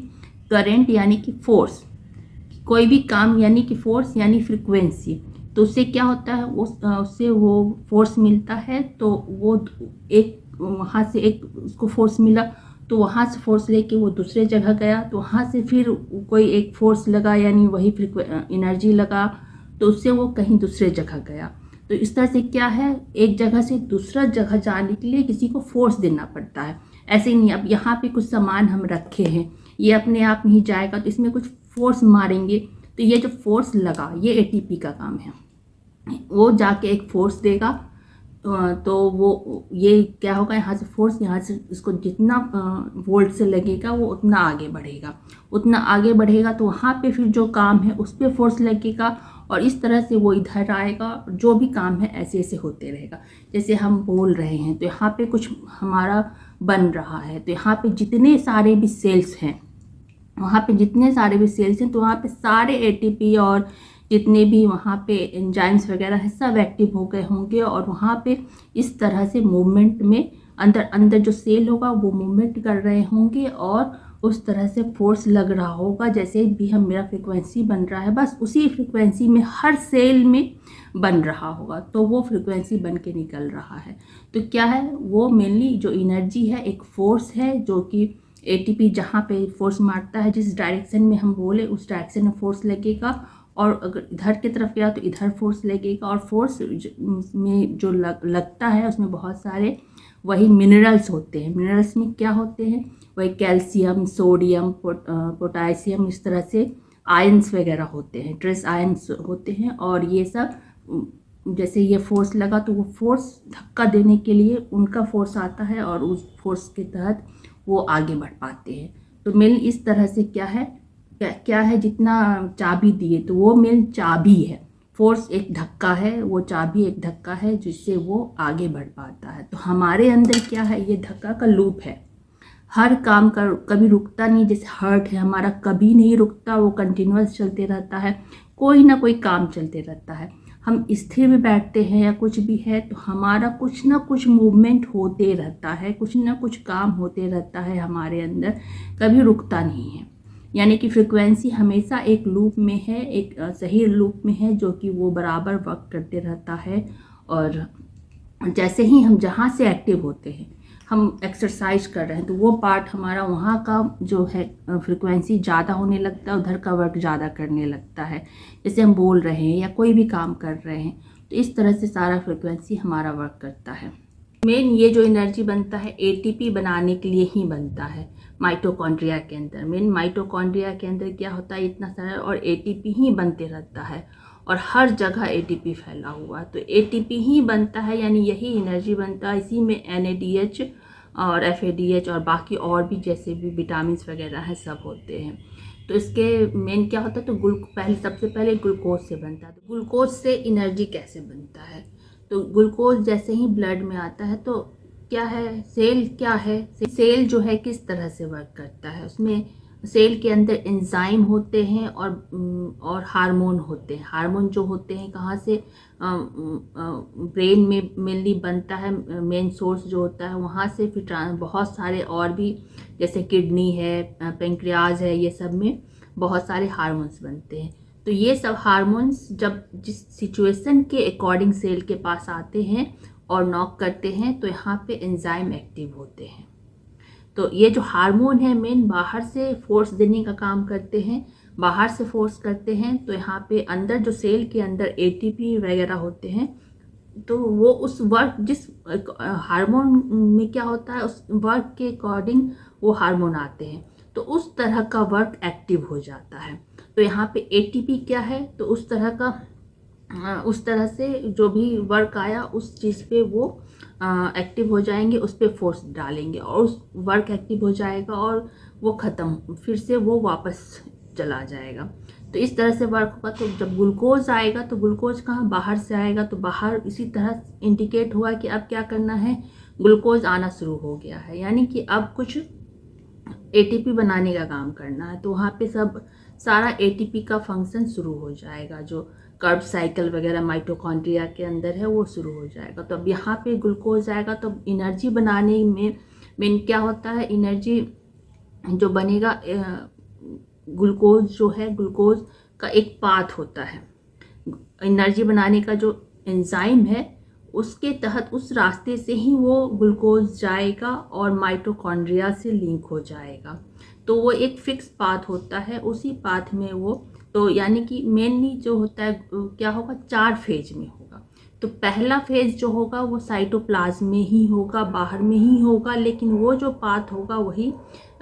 करंट यानी कि फोर्स, कोई भी काम यानी कि फोर्स यानी फ्रिक्वेंसी। तो उससे क्या होता है, उससे वो फोर्स मिलता है। तो वो एक वहाँ से एक उसको फोर्स मिला तो वहाँ से फोर्स लेके वो दूसरे जगह गया, तो वहाँ से फिर कोई एक फोर्स लगा यानी वही एनर्जी लगा, तो उससे वो कहीं दूसरे जगह गया। तो इस तरह से क्या है, एक जगह से दूसरा जगह जाने के लिए किसी को फोर्स देना पड़ता है। ऐसे ही नहीं, अब यहाँ पे कुछ सामान हम रखे हैं, ये अपने आप नहीं जाएगा, तो इसमें कुछ फोर्स मारेंगे तो ये जो फोर्स लगा ये एटीपी का काम है। वो जाके एक फोर्स देगा तो वो ये क्या होगा, यहाँ से फोर्स, यहाँ से इसको जितना वोल्ट से लगेगा वो उतना आगे बढ़ेगा, उतना आगे बढ़ेगा तो वहाँ पे फिर जो काम है उस पर फोर्स लगेगा और इस तरह से वो इधर आएगा। जो भी काम है ऐसे ऐसे होते रहेगा। जैसे हम बोल रहे हैं तो यहाँ पे कुछ हमारा बन रहा है, तो यहाँ पे जितने सारे भी सेल्स हैं, वहाँ पे जितने सारे भी सेल्स हैं तो वहाँ पे सारे एटीपी और जितने भी वहाँ पे एंजाइम्स वगैरह है सब एक्टिव हो गए होंगे और वहाँ पे इस तरह से मूवमेंट में अंदर अंदर जो सेल होगा वो मूवमेंट कर रहे होंगे और उस तरह से फोर्स लग रहा होगा। जैसे भी हम मेरा फ्रिक्वेंसी बन रहा है, बस उसी फ्रिक्वेंसी में हर सेल में बन रहा होगा, तो वो फ्रिक्वेंसी बन के निकल रहा है। तो क्या है, वो मेनली जो एनर्जी है एक फोर्स है, जो कि एटीपी जहाँ पे फोर्स मारता है, जिस डायरेक्शन में हम बोले उस डायरेक्शन में फोर्स लगेगा और अगर इधर की तरफ गया तो इधर फोर्स लगेगा। और फोर्स में जो लगता है उसमें बहुत सारे वही मिनरल्स होते हैं। मिनरल्स में क्या होते हैं, वही कैल्शियम, सोडियम, पोटासियम, इस तरह से आयंस वगैरह होते हैं, ट्रेस आयंस होते हैं। और ये सब जैसे ये फोर्स लगा तो वो फोर्स धक्का देने के लिए उनका फोर्स आता है और उस फोर्स के तहत वो आगे बढ़ पाते हैं। तो मेन इस तरह से क्या है, जितना चाबी दिए तो वो मेन चाबी है, फोर्स एक धक्का है, वो चाबी एक धक्का है जिससे वो आगे बढ़ पाता है। तो हमारे अंदर क्या है, ये धक्का का लूप है, हर काम का कभी रुकता नहीं। जैसे हार्ट है हमारा, कभी नहीं रुकता, वो कंटिन्यूअस चलते रहता है, कोई ना कोई काम चलते रहता है। हम स्थिर भी बैठते हैं या कुछ भी है तो हमारा कुछ ना कुछ मूवमेंट होते रहता है, कुछ ना कुछ काम होते रहता है हमारे अंदर, कभी रुकता नहीं है। यानी कि फ्रिक्वेंसी हमेशा एक लूप में है, एक सही लूप में है, जो कि वो बराबर वर्क करते रहता है। और जैसे ही हम जहाँ से एक्टिव होते हैं, हम एक्सरसाइज कर रहे हैं तो वो पार्ट हमारा वहाँ का जो है फ्रिक्वेंसी ज़्यादा होने लगता है, उधर का वर्क ज़्यादा करने लगता है। जैसे हम बोल रहे हैं या कोई भी काम कर रहे हैं तो इस तरह से सारा फ्रिक्वेंसी हमारा वर्क करता है। मेन ये जो एनर्जी बनता है एटीपी बनाने के लिए ही बनता है माइटोकॉन्ड्रिया के अंदर। मेन माइटोकॉन्ड्रिया के अंदर क्या होता है, इतना सारा और एटीपी ही बनते रहता है और हर जगह एटीपी फैला हुआ है। तो एटीपी ही बनता है, यानी यही एनर्जी बनता है। इसी में NADH और FADH और बाकी और भी जैसे भी विटामिन वगैरह हैं सब होते हैं। तो इसके मेन क्या होता है, तो सबसे पहले ग्लूकोज से बनता है। तो ग्लूकोज से एनर्जी कैसे बनता है, तो ग्लूकोज जैसे ही ब्लड में आता है तो क्या है, सेल क्या है, सेल जो है किस तरह से वर्क करता है, उसमें सेल के अंदर एंजाइम होते हैं और हार्मोन होते हैं। हार्मोन जो होते हैं कहाँ से, ब्रेन में मेनली बनता है, मेन सोर्स जो होता है वहाँ से। फिर बहुत सारे और भी जैसे किडनी है, पेंक्रियाज है, ये सब में बहुत सारे हार्मोन्स बनते हैं। तो ये सब हार्मोन्स जब जिस सिचुएशन के अकॉर्डिंग सेल के पास आते हैं और नॉक करते हैं तो यहाँ पे एंजाइम एक्टिव होते हैं। तो ये जो हार्मोन है मेन बाहर से फोर्स देने का काम करते हैं, बाहर से फोर्स करते हैं। तो यहाँ पे अंदर जो सेल के अंदर एटीपी वगैरह होते हैं तो वो उस वर्क जिस हार्मोन में क्या होता है, उस वर्क के अकॉर्डिंग वो हार्मोन आते हैं, तो उस तरह का वर्क एक्टिव हो जाता है। तो यहाँ पे एटीपी क्या है, तो उस तरह का उस तरह से जो भी वर्क आया उस चीज़ पे वो एक्टिव हो जाएंगे, उस पर फोर्स डालेंगे और उस वर्क एक्टिव हो जाएगा और वो ख़त्म, फिर से वो वापस चला जाएगा। तो इस तरह से वर्क होगा। तो जब ग्लूकोज आएगा तो ग्लूकोज कहाँ, बाहर से आएगा, तो बाहर इसी तरह इंडिकेट हुआ कि अब क्या करना है, ग्लूकोज आना शुरू हो गया है, यानी कि अब कुछ एटीपी बनाने का काम करना है। तो वहाँ पे सब सारा एटीपी का फंक्शन शुरू हो जाएगा, जो कर्ब साइकिल वगैरह माइटोकॉन्ड्रिया के अंदर है वो शुरू हो जाएगा। तो अब यहाँ पे ग्लूकोज आएगा तो एनर्जी बनाने में मेन क्या होता है, एनर्जी जो बनेगा, ग्लूकोज जो है, ग्लूकोज का एक पाथ होता है, एनर्जी बनाने का जो एंजाइम है उसके तहत उस रास्ते से ही वो ग्लूकोज जाएगा और माइटोकॉन्ड्रिया से लिंक हो जाएगा। तो वो एक फिक्स पाथ होता है, उसी पाथ में वो, तो यानी कि मेनली जो होता है क्या होगा, 4 फेज में होगा। तो पहला फेज जो होगा वो साइटोप्लाज्म में ही होगा, बाहर में ही होगा, लेकिन वो जो पाथ होगा वही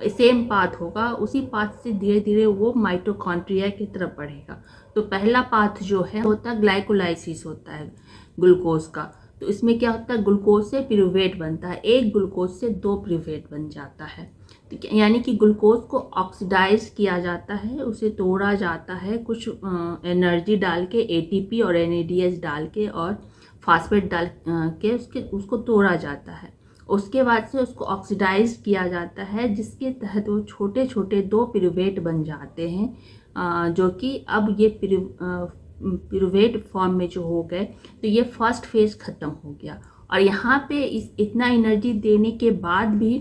सेम पाथ होगा, उसी पाथ से धीरे धीरे वो माइटोकॉन्ड्रिया की तरफ बढ़ेगा। तो पहला पाथ जो है होता है ग्लाइकोलाइसिस होता है ग्लूकोज का। तो इसमें क्या होता है, ग्लूकोज से पिरूवेट बनता है, एक ग्लूकोज से 2 पिरूवेट बन जाता है। तो यानी कि ग्लूकोज को ऑक्सीडाइज किया जाता है, उसे तोड़ा जाता है कुछ एनर्जी डाल के, एटीपी और एनएडीएच डाल के और फास्फेट डाल के उसको तोड़ा जाता है। उसके बाद से उसको ऑक्सीडाइज किया जाता है, जिसके तहत वो छोटे छोटे 2 पिरूवेट बन जाते हैं, जो कि अब ये पिरूवेट फॉर्म में जो हो गए। तो ये फर्स्ट फेज ख़त्म हो गया। और यहाँ पे इतना एनर्जी देने के बाद भी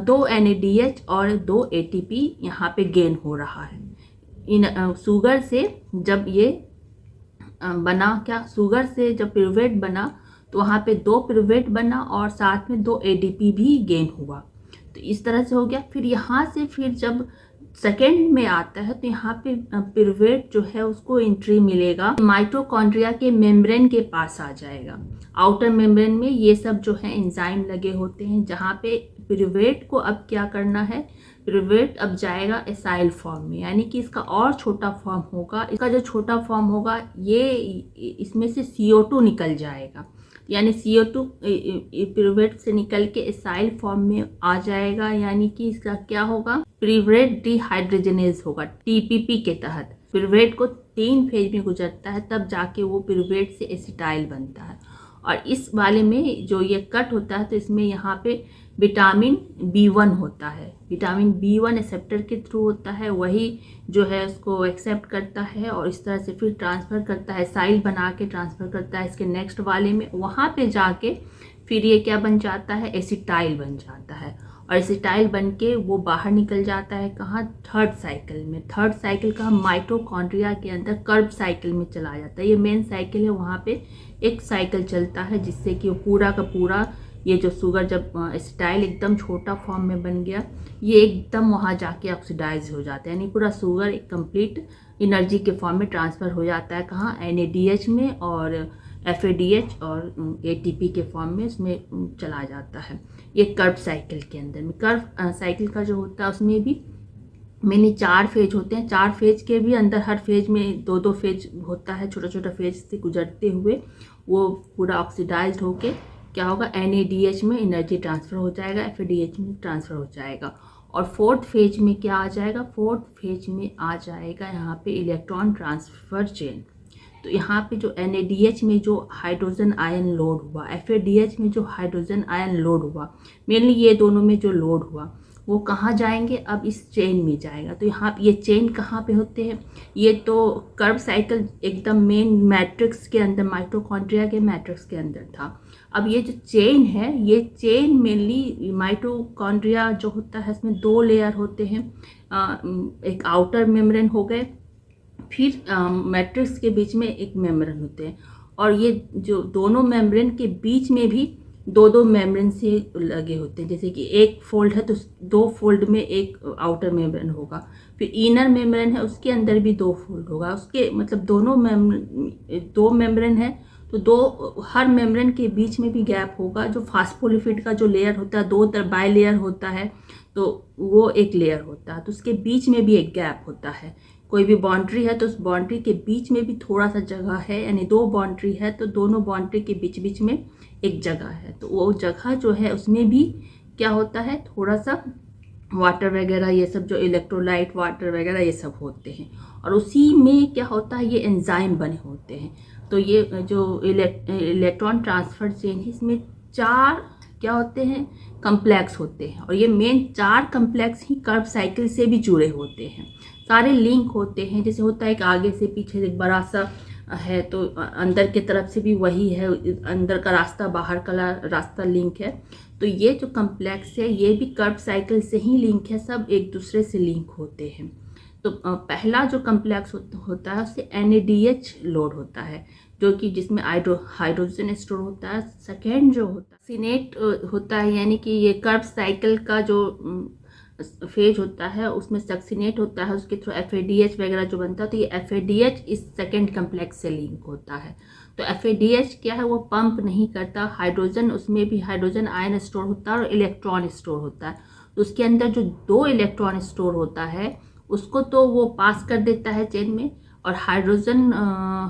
2 NADH और 2 ATP यहाँ पे गेन हो रहा है। इन शुगर से जब ये बना, क्या शुगर से जब पिरूवेट बना तो वहाँ पे 2 पिरूवेट बना और साथ में 2 ADP भी गेन हुआ। तो इस तरह से हो गया। फिर यहाँ से फिर जब सेकेंड में आता है तो यहाँ पे पिरूवेट जो है उसको एंट्री मिलेगा, माइटोकॉन्ड्रिया के मेम्ब्रेन के पास आ जाएगा। आउटर मेम्ब्रेन में ये सब जो है एंजाइम लगे होते हैं, जहाँ पे पिरूवेट को अब क्या करना है, पिरूवेट अब जाएगा एसाइल फॉर्म में, यानी कि इसका और छोटा फॉर्म होगा। इसका जो छोटा फॉर्म होगा ये इसमें से CO2 निकल जाएगा, यानी CO2 पिरूवेट से निकल के एसाइल फॉर्म में आ जाएगा, यानी कि इसका क्या होगा, पिरूवेट डिहाइड्रोजनेज होगा TPP के तहत। पिरूवेट को 3 फेज में गुजरता है, तब जाके वो पिरूवेट से एसिटाइल बनता है। और इस वाले में जो ये कट होता है तो इसमें यहाँ पे विटामिन B1 होता है, विटामिन B1 एक्सेप्टर के थ्रू होता है, वही जो है उसको एक्सेप्ट करता है और इस तरह से फिर ट्रांसफ़र करता है, साइल बना के ट्रांसफ़र करता है इसके नेक्स्ट वाले में। वहाँ पे जाके फिर ये क्या बन जाता है, एसिटाइल बन जाता है। और एसिटाइल बन के वो बाहर निकल जाता है कहाँ, थर्ड साइकिल में। थर्ड साइकिल का माइटोकॉन्ड्रिया के अंदर कर्ब साइकिल में चला जाता है। ये मेन साइकिल है, वहाँ पे एक साइकिल चलता है जिससे कि वो पूरा का पूरा ये जो शुगर जब एसिटाइल एकदम छोटा फॉर्म में बन गया, ये एकदम वहाँ जाके ऑक्सीडाइज हो जाता है, यानी पूरा शुगर एक कंप्लीट एनर्जी के फॉर्म में ट्रांसफ़र हो जाता है कहाँ, NADH में और FADH और ATP के फॉर्म में उसमें चला जाता है। ये कर्ब साइकिल के अंदर में, कर्ब साइकिल का जो होता है उसमें भी मैंने 4 फेज होते हैं। 4 फेज के भी अंदर हर फेज में 2-2 फेज होता है, छोटा छोटा फेज से गुजरते हुए वो पूरा ऑक्सीडाइज होके क्या होगा, NADH में एनर्जी ट्रांसफ़र हो जाएगा, FADH में ट्रांसफ़र हो जाएगा। और 4th फेज में क्या आ जाएगा, 4th फेज में आ जाएगा यहाँ पे इलेक्ट्रॉन ट्रांसफ़र चेन। तो यहाँ पे जो NADH में जो हाइड्रोजन आयन लोड हुआ, FADH में जो हाइड्रोजन आयन लोड हुआ, मेनली ये दोनों में जो लोड हुआ वो कहाँ जाएंगे, अब इस चेन में जाएगा। तो यहाँ ये चेन कहाँ पे होते हैं, ये तो कर्ब साइकिल एकदम मेन मैट्रिक्स के अंदर, माइटोकॉन्ड्रिया के मैट्रिक्स के अंदर था। अब ये जो चेन है, ये चेन मेनली माइटोकॉन्ड्रिया जो होता है इसमें 2 लेयर होते हैं, एक आउटर मेम्ब्रेन हो गए, फिर मैट्रिक्स के बीच में एक मेम्ब्रेन होते हैं, और ये जो दोनों मेम्ब्रेन के बीच में भी 2-2 मेम्ब्रेन से लगे होते हैं। जैसे कि एक फोल्ड है तो 2 फोल्ड में एक आउटर मेम्ब्रेन होगा, फिर इनर मेम्ब्रेन है उसके अंदर भी 2 फोल्ड होगा, उसके मतलब 2 मेम्ब्रेन है तो दो हर मेम्ब्रेन के बीच में भी गैप होगा। जो फास्फोलिपिड का जो लेयर होता है, दो बाई लेयर होता है, तो वो एक लेयर होता है, तो उसके बीच में भी एक गैप होता है। कोई भी बाउंड्री है तो उस बाउंड्री के बीच में भी थोड़ा सा जगह है, यानी दो बाउंड्री है तो दोनों बाउंड्री के बीच बीच में एक जगह है, तो वो जगह जो है उसमें भी क्या होता है, थोड़ा सा वाटर वगैरह, ये सब जो इलेक्ट्रोलाइट वाटर वगैरह ये सब होते हैं, और उसी में क्या होता है, ये एंजाइम बने होते हैं। तो ये जो इलेक्ट्रॉन ट्रांसफ़र चेन है, इसमें 4 क्या होते हैं, कम्प्लेक्स होते हैं, और ये मेन 4 कम्प्लेक्स ही कर्व साइकिल से भी जुड़े होते हैं। सारे लिंक होते हैं, जैसे होता है कि आगे से पीछे एक बड़ा सा है तो अंदर की तरफ से भी वही है, अंदर का रास्ता बाहर का रास्ता लिंक है। तो ये जो कम्प्लेक्स है ये भी कर्व साइकिल से ही लिंक है, सब एक दूसरे से लिंक होते हैं। तो पहला जो कम्प्लेक्स होता है उससे NADH लोड होता है, जो कि जिसमें हाइड्रोजन स्टोर होता है। सेकेंड जो होता है सक्सिनेट होता है, यानी कि ये कर्व साइकिल का जो फेज होता है उसमें सक्सिनेट होता है, उसके थ्रू FADH वगैरह जो बनता है, तो ये FADH इस सेकेंड कम्प्लेक्स से लिंक होता है। तो FADH क्या है, वो पंप नहीं करता, हाइड्रोजन, उसमें भी हाइड्रोजन आयन स्टोर होता है और इलेक्ट्रॉन स्टोर होता है। तो उसके अंदर जो 2 इलेक्ट्रॉन स्टोर होता है उसको तो वो पास कर देता है चेन में, और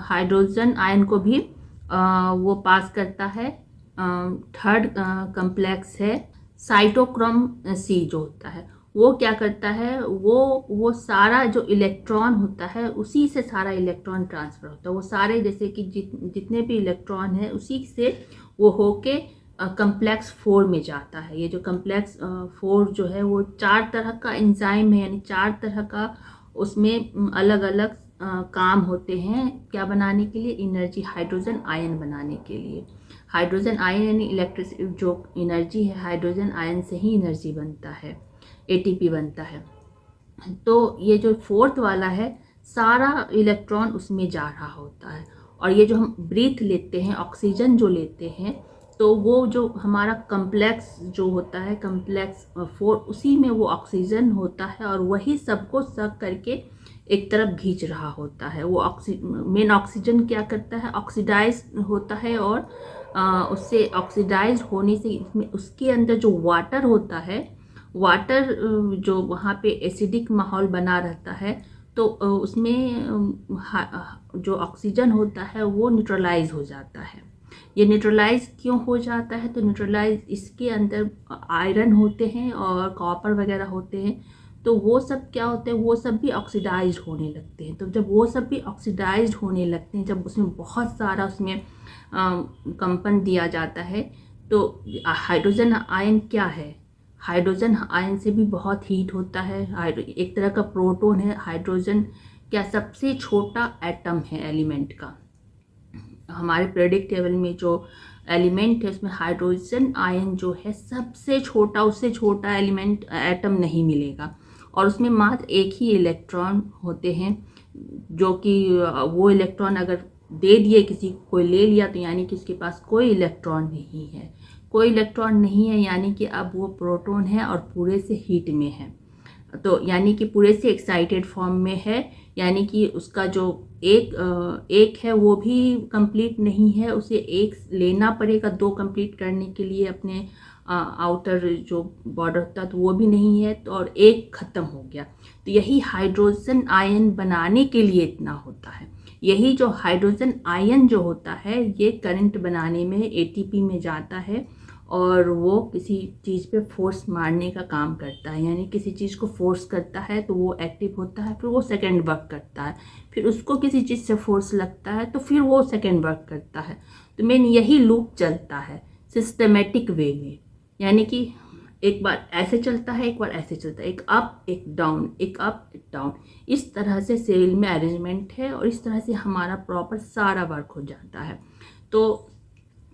हाइड्रोजन आयन को भी वो पास करता है। थर्ड कम्प्लेक्स है साइटोक्रोम C जो होता है, वो क्या करता है, वो सारा जो इलेक्ट्रॉन होता है उसी से सारा इलेक्ट्रॉन ट्रांसफ़र होता है। वो सारे जैसे कि जितने भी इलेक्ट्रॉन है उसी से वो होके कम्प्लेक्स 4 में जाता है। ये जो कम्प्लेक्स 4 जो है वो 4 तरह का एंजाइम है, यानी 4 तरह का उसमें अलग अलग काम होते हैं, क्या बनाने के लिए, एनर्जी, हाइड्रोजन आयन बनाने के लिए। हाइड्रोजन आयन यानी इलेक्ट्रिसिटी जो एनर्जी है, हाइड्रोजन आयन से ही एनर्जी बनता है, ATP बनता है। तो ये जो 4th वाला है सारा इलेक्ट्रॉन उसमें जा रहा होता है, और ये जो हम ब्रीथ लेते हैं, ऑक्सीजन जो लेते हैं, तो वो जो हमारा कम्प्लेक्स जो होता है कम्प्लेक्स 4, उसी में वो ऑक्सीजन होता है, और वही सबको सक करके एक तरफ खींच रहा होता है। वो मेन ऑक्सीजन क्या करता है, ऑक्सीडाइज होता है, और उससे ऑक्सीडाइज होने से इसमें उसके अंदर जो वाटर होता है, वाटर जो वहाँ पे एसिडिक माहौल बना रहता है, तो उसमें जो ऑक्सीजन होता है वो न्यूट्रलाइज हो जाता है। ये न्यूट्रलाइज क्यों हो जाता है, तो न्यूट्रलाइज इसके अंदर आयरन होते हैं और कॉपर वगैरह होते हैं, तो वो सब क्या होते हैं, वो सब भी ऑक्सीडाइज्ड होने लगते हैं। तो जब वो सब भी ऑक्सीडाइज्ड होने लगते हैं, जब उसमें बहुत सारा उसमें कंपन दिया जाता है, तो हाइड्रोजन आयन क्या है, हाइड्रोजन आयन से भी बहुत हीट होता है। एक तरह का प्रोटॉन है हाइड्रोजन, क्या सबसे छोटा एटम है एलिमेंट का। हमारे पीरियोडिक टेबल में जो एलिमेंट है उसमें हाइड्रोजन आयन जो है सबसे छोटा, उससे छोटा एलिमेंट एटम नहीं मिलेगा, और उसमें मात्र एक ही इलेक्ट्रॉन होते हैं, जो कि वो इलेक्ट्रॉन अगर दे दिए किसी को, कोई ले लिया, तो यानी कि उसके पास कोई इलेक्ट्रॉन नहीं है। कोई इलेक्ट्रॉन नहीं है यानी कि अब वो प्रोटॉन है और पूरे से हीट में है, तो यानी कि पूरे से एक्साइटेड फॉर्म में है, यानी कि उसका जो एक है वो भी कंप्लीट नहीं है, उसे एक लेना पड़ेगा 2 कंप्लीट करने के लिए अपने आउटर जो बॉर्डर होता है, तो वो भी नहीं है, तो और एक ख़त्म हो गया। तो यही हाइड्रोजन आयन बनाने के लिए इतना होता है। यही जो हाइड्रोजन आयन जो होता है ये करंट बनाने में ATP में जाता है, और वो किसी चीज़ पे फोर्स मारने का काम करता है, यानी किसी चीज़ को फोर्स करता है तो वो एक्टिव होता है, फिर वो सेकेंड वर्क करता है, फिर उसको किसी चीज़ से फोर्स लगता है तो फिर वो सेकेंड वर्क करता है। तो मेन यही लूप चलता है सिस्टमेटिक वे में, यानी कि एक बार ऐसे चलता है, एक बार ऐसे चलता है, एक अप एक डाउन, एक अप एक डाउन, इस तरह से सेल में अरेंजमेंट है, और इस तरह से हमारा प्रॉपर सारा वर्क हो जाता है। तो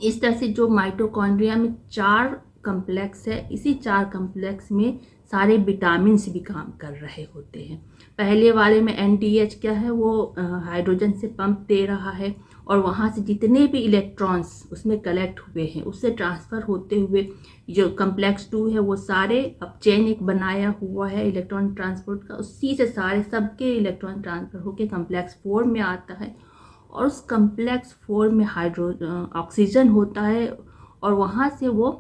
इस तरह से जो माइटोकॉन्ड्रिया में 4 कम्प्लेक्स है, इसी 4 कम्प्लेक्स में सारे विटामिन्स भी काम कर रहे होते हैं। पहले वाले में NTH क्या है, वो हाइड्रोजन से पंप दे रहा है, और वहाँ से जितने भी इलेक्ट्रॉन्स उसमें कलेक्ट हुए हैं उससे ट्रांसफ़र होते हुए जो कम्प्लेक्स 2 है वो सारे, अब चेन एक बनाया हुआ है इलेक्ट्रॉन ट्रांसपोर्ट का, उसी से सारे सबके इलेक्ट्रॉन ट्रांसफ़र होकर कम्प्लेक्स 4 में आता है, और उस कम्प्लेक्स 4 में ऑक्सीजन होता है और वहाँ से वो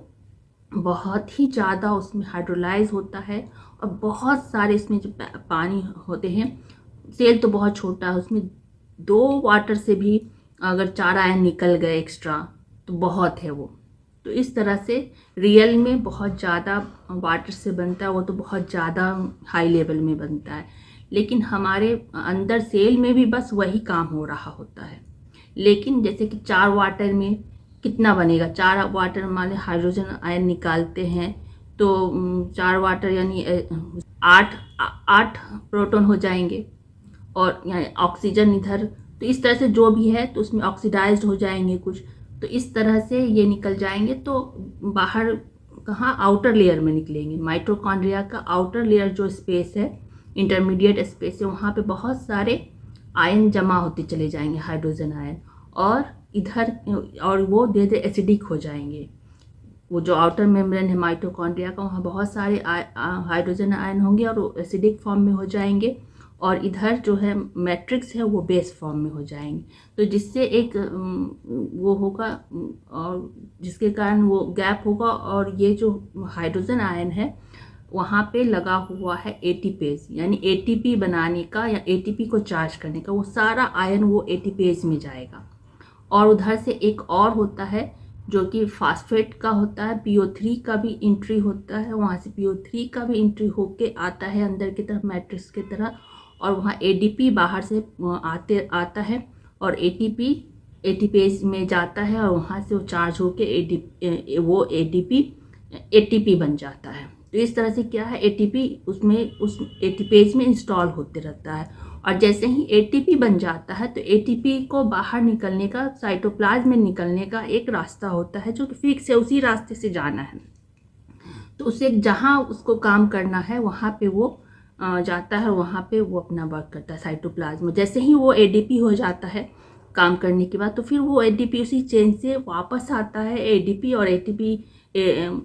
बहुत ही ज़्यादा उसमें हाइड्रोलाइज होता है और बहुत सारे इसमें जो पानी होते हैं। सेल तो बहुत छोटा है, उसमें 2 वाटर से भी अगर 4 आयन निकल गए एक्स्ट्रा तो बहुत है वो। तो इस तरह से रियल में बहुत ज़्यादा वाटर से बनता है, वो तो बहुत ज़्यादा हाई लेवल में बनता है। लेकिन हमारे अंदर सेल में भी बस वही काम हो रहा होता है। लेकिन जैसे कि 4 वाटर में कितना बनेगा, 4 वाटर मान लीजिए हाइड्रोजन आयन निकालते हैं तो 4 वाटर यानी 8 प्रोटॉन हो जाएंगे और यानी ऑक्सीजन इधर, तो इस तरह से जो भी है तो उसमें ऑक्सीडाइज्ड हो जाएंगे कुछ, तो इस तरह से ये निकल जाएंगे। तो बाहर कहाँ, आउटर लेयर में निकलेंगे। माइटोकॉन्ड्रिया का आउटर लेयर जो स्पेस है, इंटरमीडिएट स्पेस है, वहाँ पे बहुत सारे आयन जमा होते चले जाएंगे, हाइड्रोजन आयन, और इधर और वो धीरे धीरे एसिडिक हो जाएंगे। वो जो आउटर मेम्ब्रेन है माइटोकॉन्ड्रिया का, वहाँ बहुत सारे हाइड्रोजन आयन होंगे और वो एसिडिक फॉर्म में हो जाएंगे, और इधर जो है मैट्रिक्स है वो बेस फॉर्म में हो जाएंगे। तो जिससे एक वो होगा और जिसके कारण वो गैप होगा, और ये जो हाइड्रोजन आयन है वहाँ पे लगा हुआ है एटीपेज, यानी एटीपी बनाने का या एटीपी को चार्ज करने का, वो सारा आयन वो एटीपेज में जाएगा। और उधर से एक और होता है जो कि फास्फेट का होता है, PO3 का भी एंट्री होता है, वहाँ से PO3 का भी एंट्री होके आता है अंदर की तरफ मैट्रिक्स की तरह, और वहाँ ADP बाहर से आता है और ATP एटीपेज में जाता है और वहाँ से वो चार्ज होके वो ATP बन जाता है। तो इस तरह से क्या है, ATP उसमें उस एटीपेज में इंस्टॉल होते रहता है, और जैसे ही ATP बन जाता है तो ATP को बाहर निकलने का, साइटोप्लाज्म में निकलने का एक रास्ता होता है जो कि फिक्स है, उसी रास्ते से जाना है। तो उसे जहाँ उसको काम करना है वहाँ पे वो जाता है, वहाँ पे वो अपना वर्क करता है साइटोप्लाज्म। जैसे ही वो ADP हो जाता है काम करने के बाद, तो फिर वो ADP उसी चेन से वापस आता है ADP, और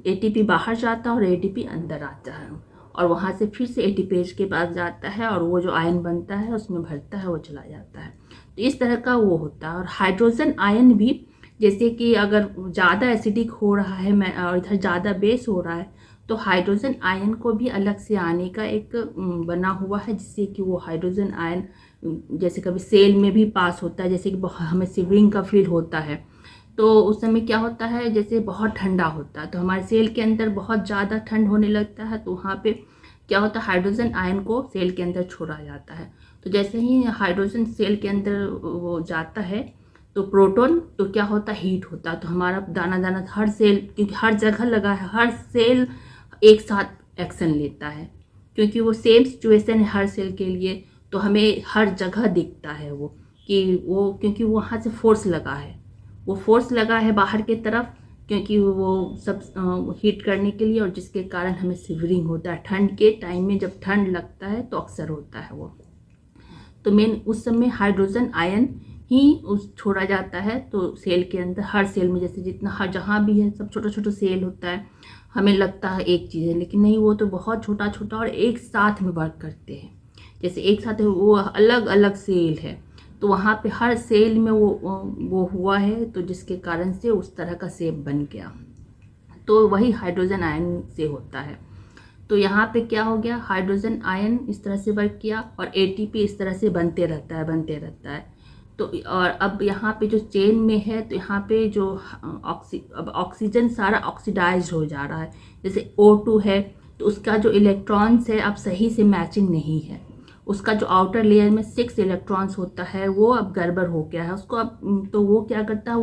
ATP बाहर जाता है और ADP अंदर आता है, और वहाँ से फिर से एटीपेज के पास जाता है और वो जो आयन बनता है उसमें भरता है, वो चला जाता है। तो इस तरह का वो होता है। और हाइड्रोजन आयन भी, जैसे कि अगर ज़्यादा एसिडिक हो रहा है और इधर ज़्यादा बेस हो रहा है, तो हाइड्रोजन आयन को भी अलग से आने का एक बना हुआ है, जिससे कि वो हाइड्रोजन आयन जैसे कभी सेल में भी पास होता है, जैसे कि हमें शिवरिंग का फील होता है। तो उस समय क्या होता है, जैसे बहुत ठंडा होता है तो हमारे सेल के अंदर बहुत ज़्यादा ठंड होने लगता है, तो वहाँ पे क्या होता है, हाइड्रोजन आयन को सेल के अंदर छोड़ा जाता है। तो जैसे ही हाइड्रोजन सेल के अंदर वो जाता है तो प्रोटॉन, तो क्या होता है, हीट होता है। तो हमारा दाना दाना हर सेल, क्योंकि हर जगह लगा है, हर सेल एक साथ एक्शन लेता है, क्योंकि वो सेम सिचुएशन है हर सेल के लिए, तो हमें हर जगह दिखता है वो कि वो, क्योंकि वहाँ से फोर्स लगा है, वो फोर्स लगा है बाहर की तरफ, क्योंकि वो सब हीट करने के लिए, और जिसके कारण हमें शिवरिंग होता है ठंड के टाइम में। जब ठंड लगता है तो अक्सर होता है वो। तो मेन उस समय हाइड्रोजन आयन ही उस छोड़ा जाता है। तो सेल के अंदर हर सेल में, जैसे जितना हर जहाँ भी है सब छोटा छोटा सेल होता है, हमें लगता है एक चीज़ है, लेकिन नहीं, वो तो बहुत छोटा छोटा और एक साथ में वर्क करते हैं। जैसे एक साथ वो अलग अलग सेल है, तो वहाँ पे हर सेल में वो हुआ है, तो जिसके कारण से उस तरह का शेप बन गया। तो वही हाइड्रोजन आयन से होता है। तो यहाँ पे क्या हो गया, हाइड्रोजन आयन इस तरह से वर्क किया और ATP इस तरह से बनते रहता है। तो और अब यहाँ पे जो चेन में है, तो यहाँ पे जो अब ऑक्सीजन सारा ऑक्सीडाइज हो जा रहा है। जैसे O2 है तो उसका जो इलेक्ट्रॉन्स है अब सही से मैचिंग नहीं है, उसका जो आउटर लेयर में 6 इलेक्ट्रॉन्स होता है वो अब गड़बड़ हो गया है उसको। अब तो वो क्या करता है,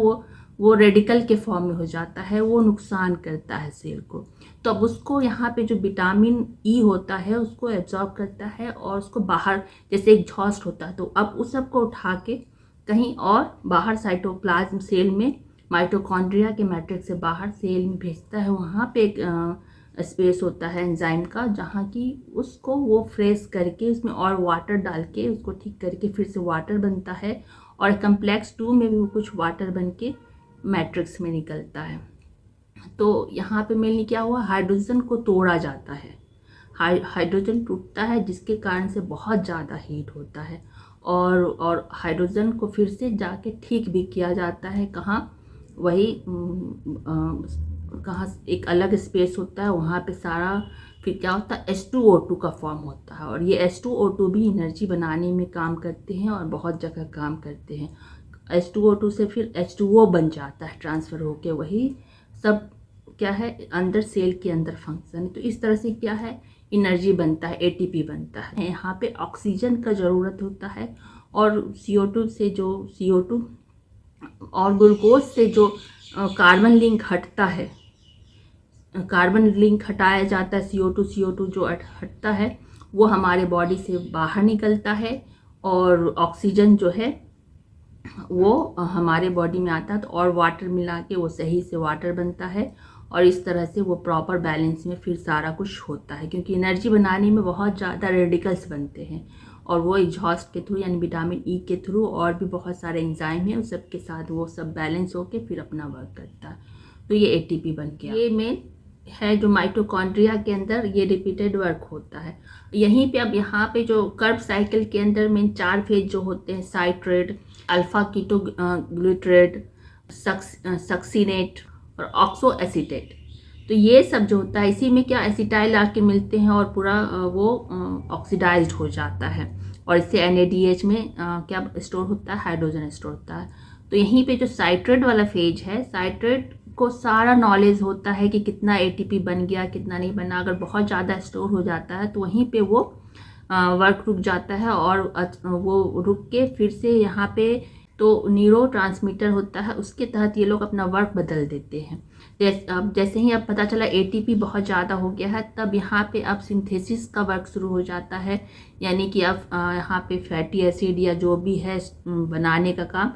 वो रेडिकल के फॉर्म में हो जाता है, वो नुकसान करता है सेल को। तो अब उसको यहाँ पे जो विटामिन E होता है उसको एब्जॉर्ब करता है और उसको बाहर, जैसे एक एग्जॉस्ट होता है, तो अब उस सब को उठा के कहीं और बाहर साइटोप्लाज्म सेल में, माइटोकॉन्ड्रिया के मैट्रिक्स से बाहर सेल में भेजता है। वहाँ पे एक स्पेस होता है एंजाइम का, जहाँ की उसको वो फ्रेश करके उसमें और वाटर डाल के उसको ठीक करके फिर से वाटर बनता है, और कम्प्लेक्स 2 में भी वो कुछ वाटर बन के मैट्रिक्स में निकलता है। तो यहाँ पे मेनली क्या हुआ, हाइड्रोजन को तोड़ा जाता है, हाइड्रोजन टूटता है, जिसके कारण से बहुत ज़्यादा हीट होता है। और हाइड्रोजन को फिर से जाके ठीक भी किया जाता है। कहाँ? वही कहाँ एक अलग स्पेस होता है वहाँ पे सारा फिर क्या होता है H2O2 का फॉर्म होता है, और ये H2O2 भी एनर्जी बनाने में काम करते हैं और बहुत जगह काम करते हैं। H2O2 से फिर H2O बन जाता है ट्रांसफ़र होके, वही सब क्या है अंदर सेल के अंदर फंक्शन। तो इस तरह से क्या है एनर्जी बनता है, ATP बनता है। यहाँ पे ऑक्सीजन का ज़रूरत होता है और CO2 से जो CO2 और ग्लूकोज से जो कार्बन लिंक हटता है, कार्बन लिंक हटाया जाता है, CO2 जो हटता है वो हमारे बॉडी से बाहर निकलता है, और ऑक्सीजन जो है वो हमारे बॉडी में आता है, तो और वाटर मिला के वो सही से वाटर बनता है, और इस तरह से वो प्रॉपर बैलेंस में फिर सारा कुछ होता है। क्योंकि एनर्जी बनाने में बहुत ज़्यादा रेडिकल्स बनते हैं, और वो एग्जॉस्ट के थ्रू यानी विटामिन ई के थ्रू और भी बहुत सारे एंजाइम हैं, उस सब के साथ वो सब बैलेंस होके फिर अपना वर्क करता है। तो ये ATP बन गया। ये मेन है जो माइटोकॉन्ड्रिया के अंदर ये रिपीटेड वर्क होता है। यहीं पे अब यहाँ पे जो कर्ब साइकिल के अंदर मेन 4 फेज जो होते हैं, साइट्रेट, अल्फा कीटो ग्लूट्रेट, सक्सीनेट और ऑक्सो एसीटेट। तो ये सब जो होता है इसी में क्या एसिटाइल आके मिलते हैं और पूरा वो ऑक्सीडाइज्ड हो जाता है, और इससे NADH में क्या स्टोर होता है, हाइड्रोजन स्टोर होता है। तो यहीं पे जो साइट्रेट वाला फेज है, साइट्रेट को सारा नॉलेज होता है कि कितना ATP बन गया कितना नहीं बना। अगर बहुत ज़्यादा स्टोर हो जाता है तो वहीं पे वो वर्क रुक जाता है, और वो रुक के फिर से यहाँ पे तो न्यूरो ट्रांसमीटर होता है, उसके तहत ये लोग अपना वर्क बदल देते हैं। जैसे ही अब पता चला ATP बहुत ज़्यादा हो गया है, तब यहाँ पे अब सिंथेसिस का वर्क शुरू हो जाता है, यानी कि अब यहाँ पे फैटी एसिड या जो भी है बनाने का काम,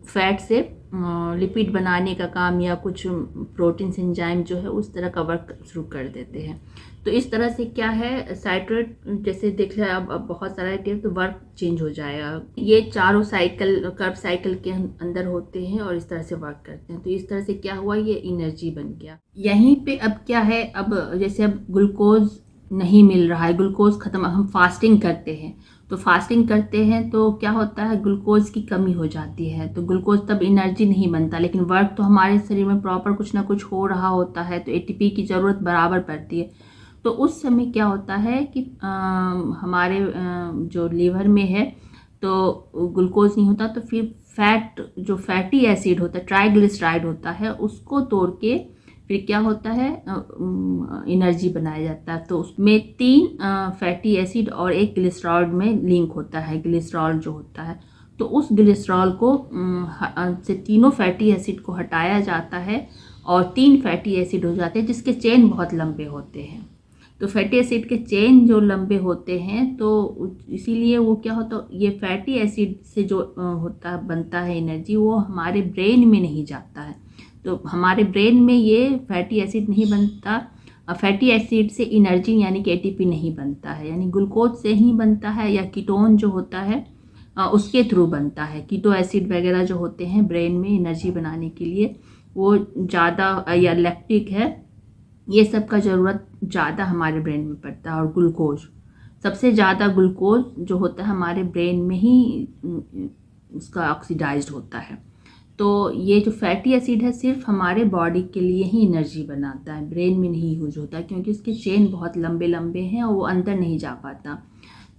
फैट से लिपिड बनाने का काम या कुछ प्रोटीन एंजाइम जो है उस तरह का वर्क शुरू कर देते हैं। तो इस तरह से क्या है साइट्रेट जैसे देख लिया, अब बहुत सारा तो वर्क चेंज हो जाएगा। ये चारों साइकिल कर्ब साइकिल के अंदर होते हैं और इस तरह से वर्क करते हैं। तो इस तरह से क्या हुआ, ये एनर्जी बन गया। यहीं पे अब क्या है, अब जैसे अब ग्लूकोज नहीं मिल रहा है, ग्लूकोज खत्म, हम फास्टिंग करते हैं, तो फास्टिंग करते हैं तो क्या होता है ग्लूकोज की कमी हो जाती है, तो ग्लूकोज तब एनर्जी नहीं बनता, लेकिन वर्क तो हमारे शरीर में प्रॉपर कुछ ना कुछ हो रहा होता है, तो ATP की ज़रूरत बराबर पड़ती है। तो उस समय क्या होता है कि हमारे जो लीवर में है तो ग्लूकोज नहीं होता, तो फिर फैट जो फैटी एसिड होता है, ट्राइग्लिसराइड होता है, उसको तोड़ के फिर क्या होता है एनर्जी बनाया जाता है। तो उसमें 3 फैटी एसिड और एक ग्लिसरॉल में लिंक होता है, ग्लिसरॉल जो होता है, तो उस ग्लिसरॉल को से तीनों फैटी एसिड को हटाया जाता है और 3 फैटी एसिड हो जाते हैं, जिसके चेन बहुत लंबे होते हैं। तो फैटी एसिड के चेन जो लंबे होते हैं तो इसीलिए वो क्या होता, ये फैटी एसिड से जो होता बनता है एनर्जी, वो हमारे ब्रेन में नहीं जाता है। तो हमारे ब्रेन में ये फैटी एसिड नहीं बनता, फैटी एसिड से एनर्जी यानी कि ATP नहीं बनता है, यानी ग्लूकोज से ही बनता है, या कीटोन जो होता है उसके थ्रू बनता है। कीटो एसिड वगैरह जो होते हैं ब्रेन में एनर्जी बनाने के लिए, वो ज़्यादा, या लैक्टिक है, ये सब का ज़रूरत ज़्यादा हमारे ब्रेन में पड़ता है। और ग्लूकोज सबसे ज़्यादा, ग्लूकोज जो होता है हमारे ब्रेन में ही उसका ऑक्सीडाइज्ड होता है। तो ये जो फैटी एसिड है सिर्फ हमारे बॉडी के लिए ही एनर्जी बनाता है, ब्रेन में नहीं यूज होता, क्योंकि इसके चेन बहुत लंबे लंबे हैं और वो अंदर नहीं जा पाता।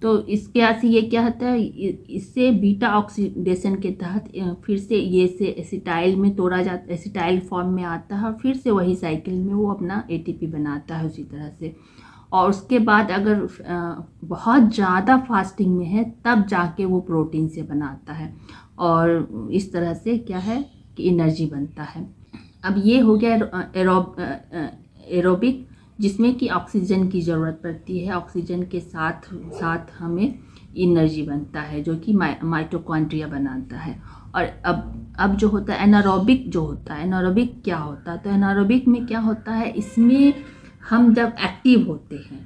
तो इसके से ये क्या होता है, इससे बीटा ऑक्सीडेशन के तहत फिर से ये से एसिटाइल में तोड़ा जाता, एसिटाइल फॉर्म में आता है, और फिर से वही साइकिल में वो अपना ATP बनाता है उसी तरह से। और उसके बाद अगर बहुत ज़्यादा फास्टिंग में है तब जाके वो प्रोटीन से बनाता है, और इस तरह से क्या है कि एनर्जी बनता है। अब ये हो गया एरोबिक, जिसमें कि ऑक्सीजन की ज़रूरत पड़ती है, ऑक्सीजन के साथ साथ हमें एनर्जी बनता है, जो कि माइटोकॉन्ड्रिया बनाता है। और अब जो होता है एनारोबिक, जो होता है एनारोबिक क्या होता है, तो एनारोबिक में क्या होता है, इसमें हम जब एक्टिव होते हैं,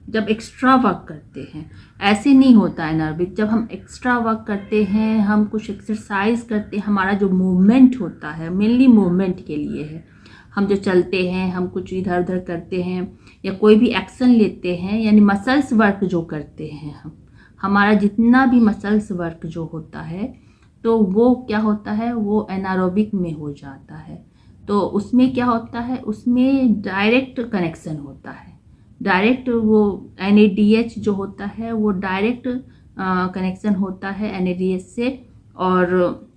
जब एक्स्ट्रा वर्क करते हैं, ऐसे नहीं होता एनारोबिक। जब हम एक्स्ट्रा वर्क करते हैं, हम कुछ एक्सरसाइज करते हैं, हमारा जो मूवमेंट होता है मेनली मूवमेंट के लिए है, हम जो चलते हैं, हम कुछ इधर उधर करते हैं या कोई भी एक्शन लेते हैं, यानी मसल्स वर्क जो करते हैं हमारा जितना भी मसल्स वर्क जो होता है तो वो क्या होता है, वो एनारोबिक में हो जाता है। तो उसमें क्या होता है, उसमें डायरेक्ट कनेक्शन होता है, डायरेक्ट वो NADH जो होता है वो डायरेक्ट कनेक्शन होता है NADH से, और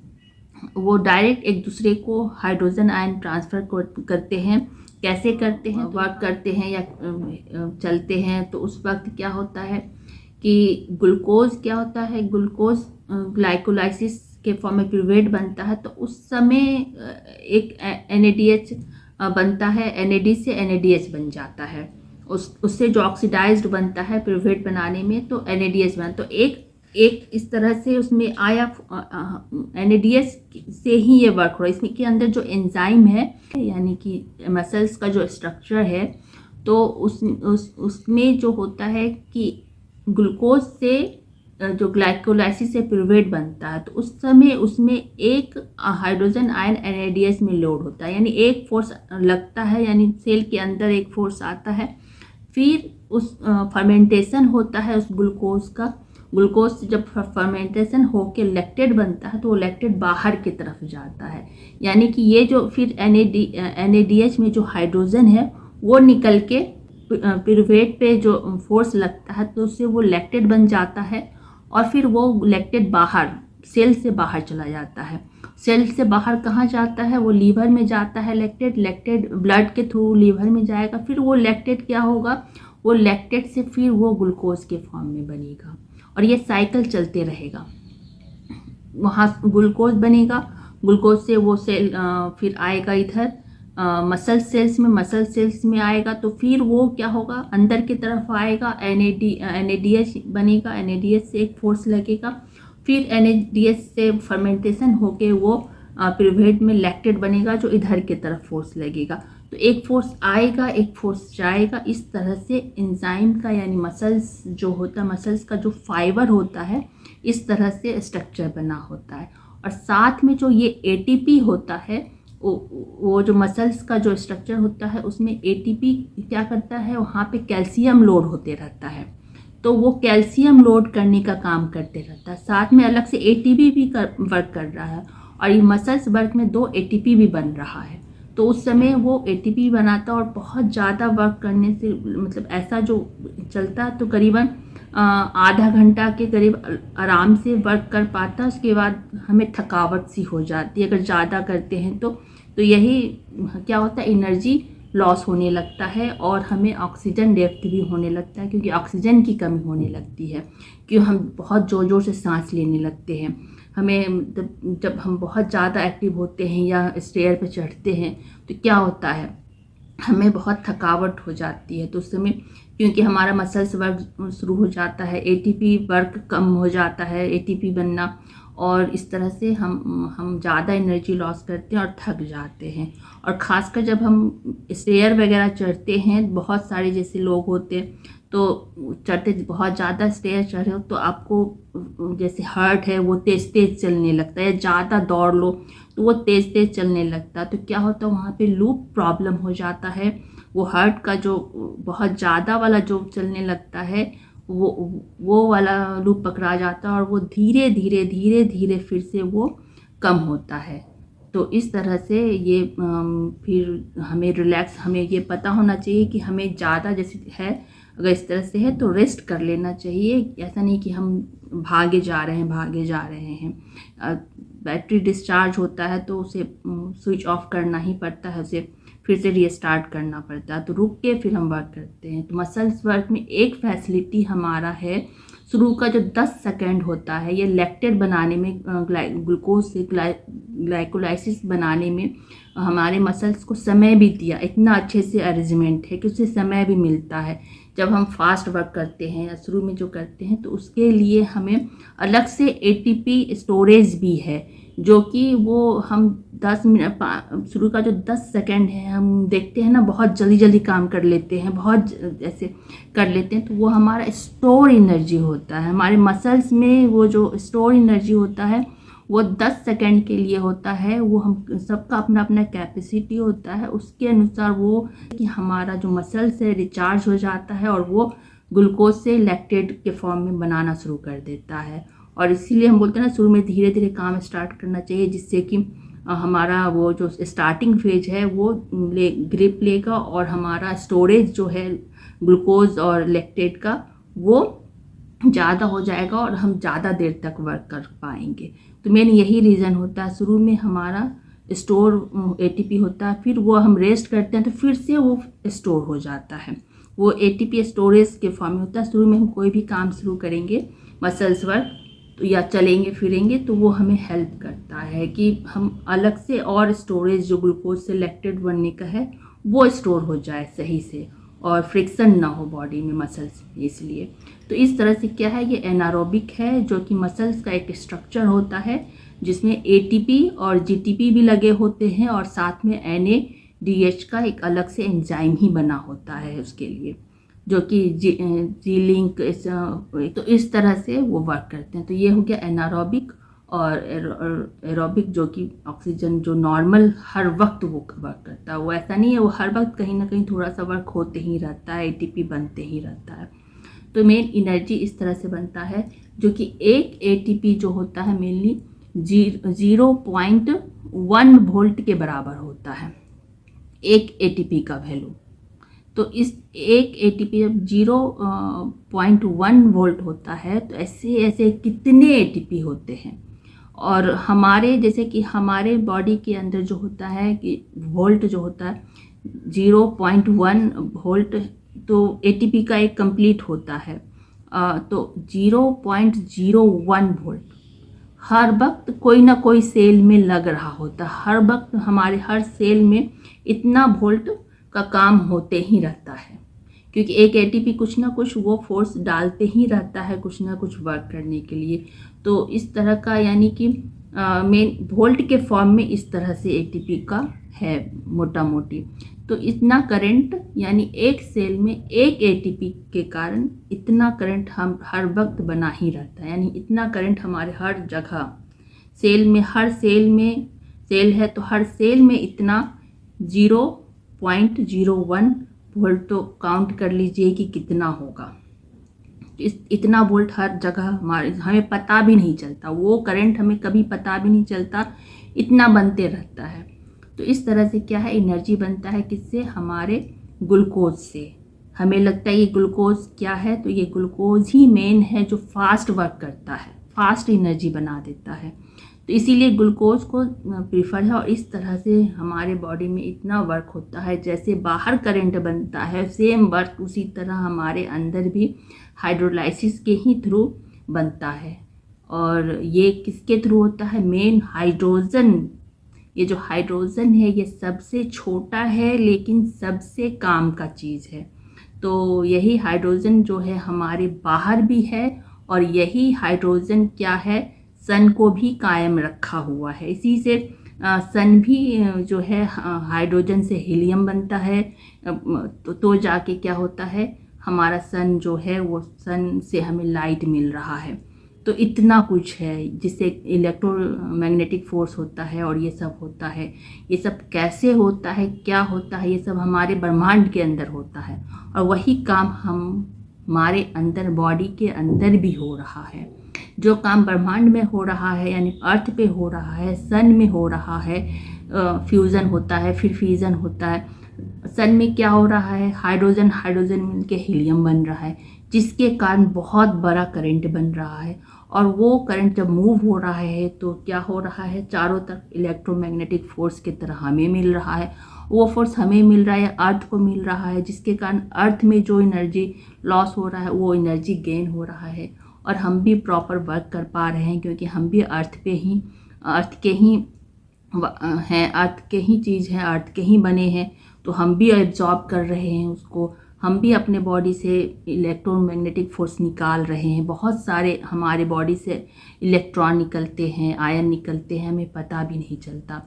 वो डायरेक्ट एक दूसरे को हाइड्रोजन आयन ट्रांसफ़र करते हैं। कैसे करते हैं, वर्क करते हैं या चलते हैं, तो उस वक्त क्या होता है कि ग्लूकोज क्या होता है, ग्लूकोज ग्लाइकोलाइसिस के फॉर्म में पिरूवेट बनता है। तो उस समय एक NADH बनता है, NAD से NADH बन जाता है, उससे जो ऑक्सीडाइज्ड बनता है पिरूवेट बनाने में, तो NADH बना। तो एक इस तरह से उसमें आया NADH से ही ये वर्क हो रहा है। इसमें के अंदर जो एंजाइम है, यानी कि मसल्स का जो स्ट्रक्चर है, तो उसमें जो होता है कि ग्लूकोज से जो ग्लाइकोलाइसिस से पिरूवेट बनता है, तो उस समय उसमें एक हाइड्रोजन आयन NADH में लोड होता है, यानी एक फोर्स लगता है, यानी सेल के अंदर एक फोर्स आता है। फिर उस फर्मेंटेशन होता है उस ग्लूकोज का। ग्लूकोज से जब फर्मेंटेशन होके लैक्टेट बनता है, तो वो लैक्टेट बाहर की तरफ जाता है, यानी कि ये जो फिर NADH में जो हाइड्रोजन है वो निकल के पिरूवेट पे जो फोर्स लगता है, तो उससे वो लैक्टेट बन जाता है, और फिर वो लैक्टेट बाहर सेल से बाहर चला जाता है। सेल से बाहर कहाँ जाता है, वो लीवर में जाता है। लैक्टेट ब्लड के थ्रू लीवर में जाएगा। फिर वो लैक्टेट क्या होगा, वो लैक्टेट से फिर वो ग्लूकोज के फॉर्म में बनेगा, और ये साइकिल चलते रहेगा। वहाँ ग्लूकोज बनेगा, ग्लूकोज से वो सेल फिर आएगा इधर मसल सेल्स में आएगा। तो फिर वो क्या होगा, अंदर की तरफ आएगा, NADH बनेगा, NADH से एक फोर्स लगेगा, फिर NADH से फर्मेंटेशन होके वो पिरूवेट में लैक्टेट बनेगा, जो इधर की तरफ फोर्स लगेगा। तो एक फोर्स आएगा, एक फोर्स जाएगा। इस तरह से एंजाइम का, यानी मसल्स जो होता है, मसल्स का जो फाइबर होता है, इस तरह से स्ट्रक्चर बना होता है। और साथ में जो ये ATP होता है, वो जो मसल्स का जो स्ट्रक्चर होता है, उसमें ATP क्या करता है, वहाँ पे कैल्शियम लोड होते रहता है, तो वो कैल्शियम लोड करने का काम करते रहता है। साथ में अलग से ATP भी वर्क कर रहा है, और ये मसल्स वर्क में 2 ATP भी बन रहा है। तो उस समय वो ATP बनाता है, और बहुत ज़्यादा वर्क करने से, मतलब ऐसा जो चलता है तो करीबन आधा घंटा के करीब आराम से वर्क कर पाता है। उसके बाद हमें थकावट सी हो जाती है अगर ज़्यादा करते हैं तो यही क्या होता है, एनर्जी लॉस होने लगता है, और हमें ऑक्सीजन डेप्थ भी होने लगता है, क्योंकि ऑक्सीजन की कमी होने लगती है, क्योंकि हम बहुत ज़ोर ज़ोर से सांस लेने लगते हैं। हमें जब हम बहुत ज़्यादा एक्टिव होते हैं या स्टेयर पे चढ़ते हैं, तो क्या होता है, हमें बहुत थकावट हो जाती है। तो उस समय क्योंकि हमारा मसल्स वर्क शुरू हो जाता है, ATP वर्क कम हो जाता है, ATP बनना, और इस तरह से हम ज़्यादा एनर्जी लॉस करते हैं और थक जाते हैं। और ख़ासकर जब हम स्टेयर वगैरह चढ़ते हैं, बहुत सारे जैसे लोग होते हैं तो चढ़ते, बहुत ज़्यादा स्टेयर चढ़े हो तो आपको जैसे हार्ट है वो तेज़ तेज़ चलने लगता है, या ज़्यादा दौड़ लो तो वो तेज़ तेज़ चलने लगता है। तो क्या होता है, वहाँ पे लूप प्रॉब्लम हो जाता है। वो हार्ट का जो बहुत ज़्यादा वाला जो चलने लगता है, वो वाला लूप पकड़ा जाता है, और वो धीरे धीरे धीरे धीरे फिर से वो कम होता है। तो इस तरह से ये फिर हमें रिलैक्स, हमें ये पता होना चाहिए कि हमें ज़्यादा जैसे है, अगर इस तरह से है तो रेस्ट कर लेना चाहिए। ऐसा नहीं कि हम भागे जा रहे हैं। बैटरी डिस्चार्ज होता है तो उसे स्विच ऑफ करना ही पड़ता है, उसे फिर से रीस्टार्ट करना पड़ता है, तो रुक के फिर हम वर्क करते हैं। तो मसल्स वर्क में एक फैसिलिटी हमारा है, शुरू का जो 10 सेकंड होता है, ये लैक्टेट बनाने में, ग्लूकोज से ग्लाइकोलाइसिस बनाने में हमारे मसल्स को समय भी दिया, इतना अच्छे से अरेंजमेंट है कि उसे समय भी मिलता है। जब हम फास्ट वर्क करते हैं या शुरू में जो करते हैं, तो उसके लिए हमें अलग से ATP स्टोरेज भी है, जो कि वो हम 10 मिनट, शुरू का जो 10 सेकंड है, हम देखते हैं ना बहुत जल्दी जल्दी काम कर लेते हैं, बहुत ऐसे कर लेते हैं, तो वो हमारा स्टोर एनर्जी होता है। हमारे मसल्स में वो जो स्टोर एनर्जी होता है वो 10 सेकंड के लिए होता है। वो हम सबका अपना अपना कैपेसिटी होता है, उसके अनुसार वो कि हमारा जो मसल्स है रिचार्ज हो जाता है, और वो ग्लूकोज से लैक्टेट के फॉर्म में बनाना शुरू कर देता है। और इसीलिए हम बोलते हैं ना, शुरू में धीरे धीरे काम स्टार्ट करना चाहिए, जिससे कि हमारा वो जो स्टार्टिंग फेज है वो ग्रिप लेगा और हमारा स्टोरेज जो है ग्लूकोज और लैक्टेट का वो ज़्यादा हो जाएगा और हम ज़्यादा देर तक वर्क कर पाएंगे। तो मेन यही रीज़न होता है, शुरू में हमारा स्टोर एटीपी होता है, फिर वो हम रेस्ट करते हैं तो फिर से वो स्टोर हो जाता है। वो एटीपी स्टोरेज के फॉर्म में होता है। शुरू में हम कोई भी काम शुरू करेंगे, मसल्स वर्क तो या चलेंगे फिरेंगे, तो वो हमें हेल्प करता है कि हम अलग से और स्टोरेज जो ग्लूकोज से लैक्टेट बनने का है वो स्टोर हो जाए सही से और फ्रिक्शन ना हो बॉडी में मसल्स में। इसलिए तो इस तरह से क्या है, ये एनारोबिक है, जो कि मसल्स का एक स्ट्रक्चर होता है जिसमें एटीपी और जीटीपी भी लगे होते हैं और साथ में एनएडीएच का एक अलग से एंजाइम ही बना होता है उसके लिए, जो कि जी लिंक तो इस तरह से वो वर्क करते हैं। तो ये हो गया एनारोबिक और एरोबिक, जो कि ऑक्सीजन जो नॉर्मल हर वक्त वो वर्क करता है। वो ऐसा नहीं है, वो हर वक्त कहीं ना कहीं थोड़ा सा वर्क होते ही रहता है, एटीपी बनते ही रहता है। तो मेन एनर्जी इस तरह से बनता है, जो कि एक एटीपी जो होता है मेनली 0.1 वोल्ट के बराबर होता है, एक एटीपी का वैल्यू। तो इस एक एटीपी जब 0.1 वोल्ट होता है तो ऐसे ऐसे कितने एटीपी होते हैं। और हमारे जैसे कि हमारे बॉडी के अंदर जो होता है कि वोल्ट जो होता है 0.1 वोल्ट, तो एटीपी का एक कंप्लीट होता है। तो 0.01 वोल्ट हर वक्त कोई ना कोई सेल में लग रहा होता है। हर वक्त हमारे हर सेल में इतना वोल्ट का काम होते ही रहता है, क्योंकि एक एटीपी कुछ ना कुछ वो फोर्स डालते ही रहता है कुछ ना कुछ वर्क करने के लिए। तो इस तरह का यानी कि मेन वोल्ट के फॉर्म में इस तरह से एटीपी का है मोटा मोटी। तो इतना करंट यानी एक सेल में एक एटीपी के कारण इतना करंट हम हर वक्त बना ही रहता है। यानी इतना करंट हमारे हर जगह सेल में, हर सेल में सेल है तो हर सेल में इतना 0.01 वोल्ट, तो काउंट कर लीजिए कि कितना होगा। इतना वोल्ट हर जगह हमें पता भी नहीं चलता, वो करंट हमें कभी पता भी नहीं चलता, इतना बनते रहता है। तो इस तरह से क्या है, एनर्जी बनता है किससे, हमारे ग्लूकोज से। हमें लगता है ये ग्लूकोज क्या है, तो ये ग्लूकोज ही मेन है जो फास्ट वर्क करता है, फास्ट एनर्जी बना देता है। तो इसीलिए ग्लूकोज को प्रीफर है। और इस तरह से हमारे बॉडी में इतना वर्क होता है, जैसे बाहर करंट बनता है सेम वर्क उसी तरह हमारे अंदर भी हाइड्रोलाइसिस के ही थ्रू बनता है। और ये किसके थ्रू होता है, मेन हाइड्रोजन। ये जो हाइड्रोजन है ये सबसे छोटा है लेकिन सबसे काम का चीज़ है। तो यही हाइड्रोजन जो है हमारे बाहर भी है, और यही हाइड्रोजन क्या है, सन को भी कायम रखा हुआ है। इसी से सन भी जो है हाइड्रोजन से हीलियम बनता है। तो जाके क्या होता है, हमारा सन जो है वो सन से हमें लाइट मिल रहा है। तो इतना कुछ है जिससे इलेक्ट्रोमैग्नेटिक फोर्स होता है और ये सब होता है। ये सब कैसे होता है, क्या होता है, ये सब हमारे ब्रह्मांड के अंदर होता है। और वही काम हमारे अंदर बॉडी के अंदर भी हो रहा है। जो काम ब्रह्मांड में हो रहा है यानी अर्थ पे हो रहा है, सन में हो रहा है, फ्यूज़न होता है, फिर फ्यूज़न होता है। सन में क्या हो रहा है, हाइड्रोजन हाइड्रोजन मिलके हीलियम बन रहा है, जिसके कारण बहुत बड़ा करंट बन रहा है। और वो करंट जब मूव हो रहा है तो क्या हो रहा है, चारों तरफ इलेक्ट्रोमैग्नेटिक फोर्स की तरह हमें मिल रहा है। वो फोर्स हमें मिल रहा है, अर्थ को मिल रहा है, जिसके कारण अर्थ में जो एनर्जी लॉस हो रहा है वो एनर्जी गेन हो रहा है। और हम भी प्रॉपर वर्क कर पा रहे हैं, क्योंकि हम भी अर्थ के ही हैं, अर्थ के ही चीज़ है, अर्थ के ही बने हैं। तो हम भी एब्जॉर्ब कर रहे हैं उसको, हम भी अपने बॉडी से इलेक्ट्रोमैग्नेटिक फोर्स निकाल रहे हैं। बहुत सारे हमारे बॉडी से इलेक्ट्रॉन निकलते हैं, आयन निकलते हैं, हमें पता भी नहीं चलता।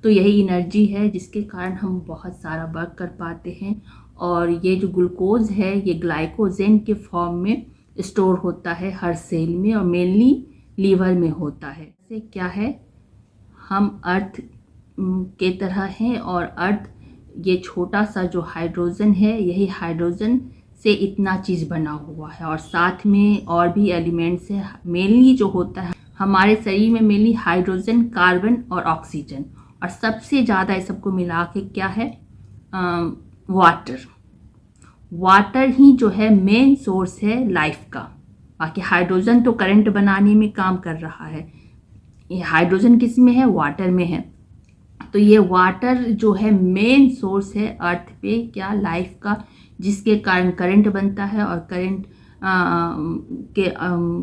तो यही एनर्जी है जिसके कारण हम बहुत सारा वर्क कर पाते हैं। और ये जो ग्लूकोज है ये ग्लाइकोजेन के फॉर्म में स्टोर होता है हर सेल में, और मेनली लीवर में होता है। इससे क्या है, हम अर्थ के तरह हैं, और अर्थ ये छोटा सा जो हाइड्रोजन है, यही हाइड्रोजन से इतना चीज़ बना हुआ है। और साथ में और भी एलिमेंट्स है। मेनली जो होता है हमारे शरीर में, मेनली हाइड्रोजन, कार्बन और ऑक्सीजन, और सबसे ज़्यादा इस सबको मिला के क्या है, वाटर। वाटर ही जो है मेन सोर्स है लाइफ का। बाकी हाइड्रोजन तो करंट बनाने में काम कर रहा है, ये हाइड्रोजन किस में है, वाटर में है। तो ये वाटर जो है मेन सोर्स है अर्थ पे क्या, लाइफ का, जिसके कारण करंट बनता है। और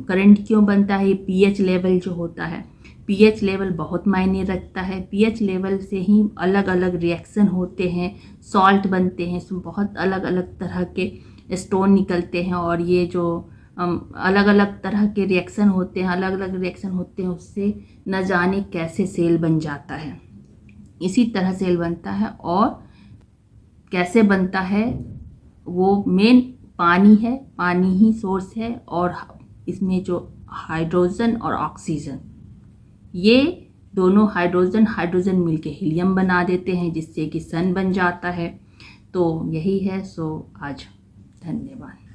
करंट क्यों बनता है, ये पीएच लेवल जो होता है, पीएच लेवल बहुत मायने रखता है। पीएच लेवल से ही अलग अलग रिएक्शन होते हैं, सॉल्ट बनते हैं, इसमें बहुत अलग अलग तरह के स्टोन निकलते हैं। और ये जो अलग अलग तरह के रिएक्शन होते हैं, अलग अलग रिएक्शन होते हैं, उससे न जाने कैसे सेल बन जाता है। इसी तरह सेल बनता है। और कैसे बनता है, वो मेन पानी है, पानी ही सोर्स है। और इसमें जो हाइड्रोजन और ऑक्सीजन, ये दोनों हाइड्रोजन मिलके हीलियम बना देते हैं, जिससे कि सन बन जाता है। तो यही है। सो आज धन्यवाद।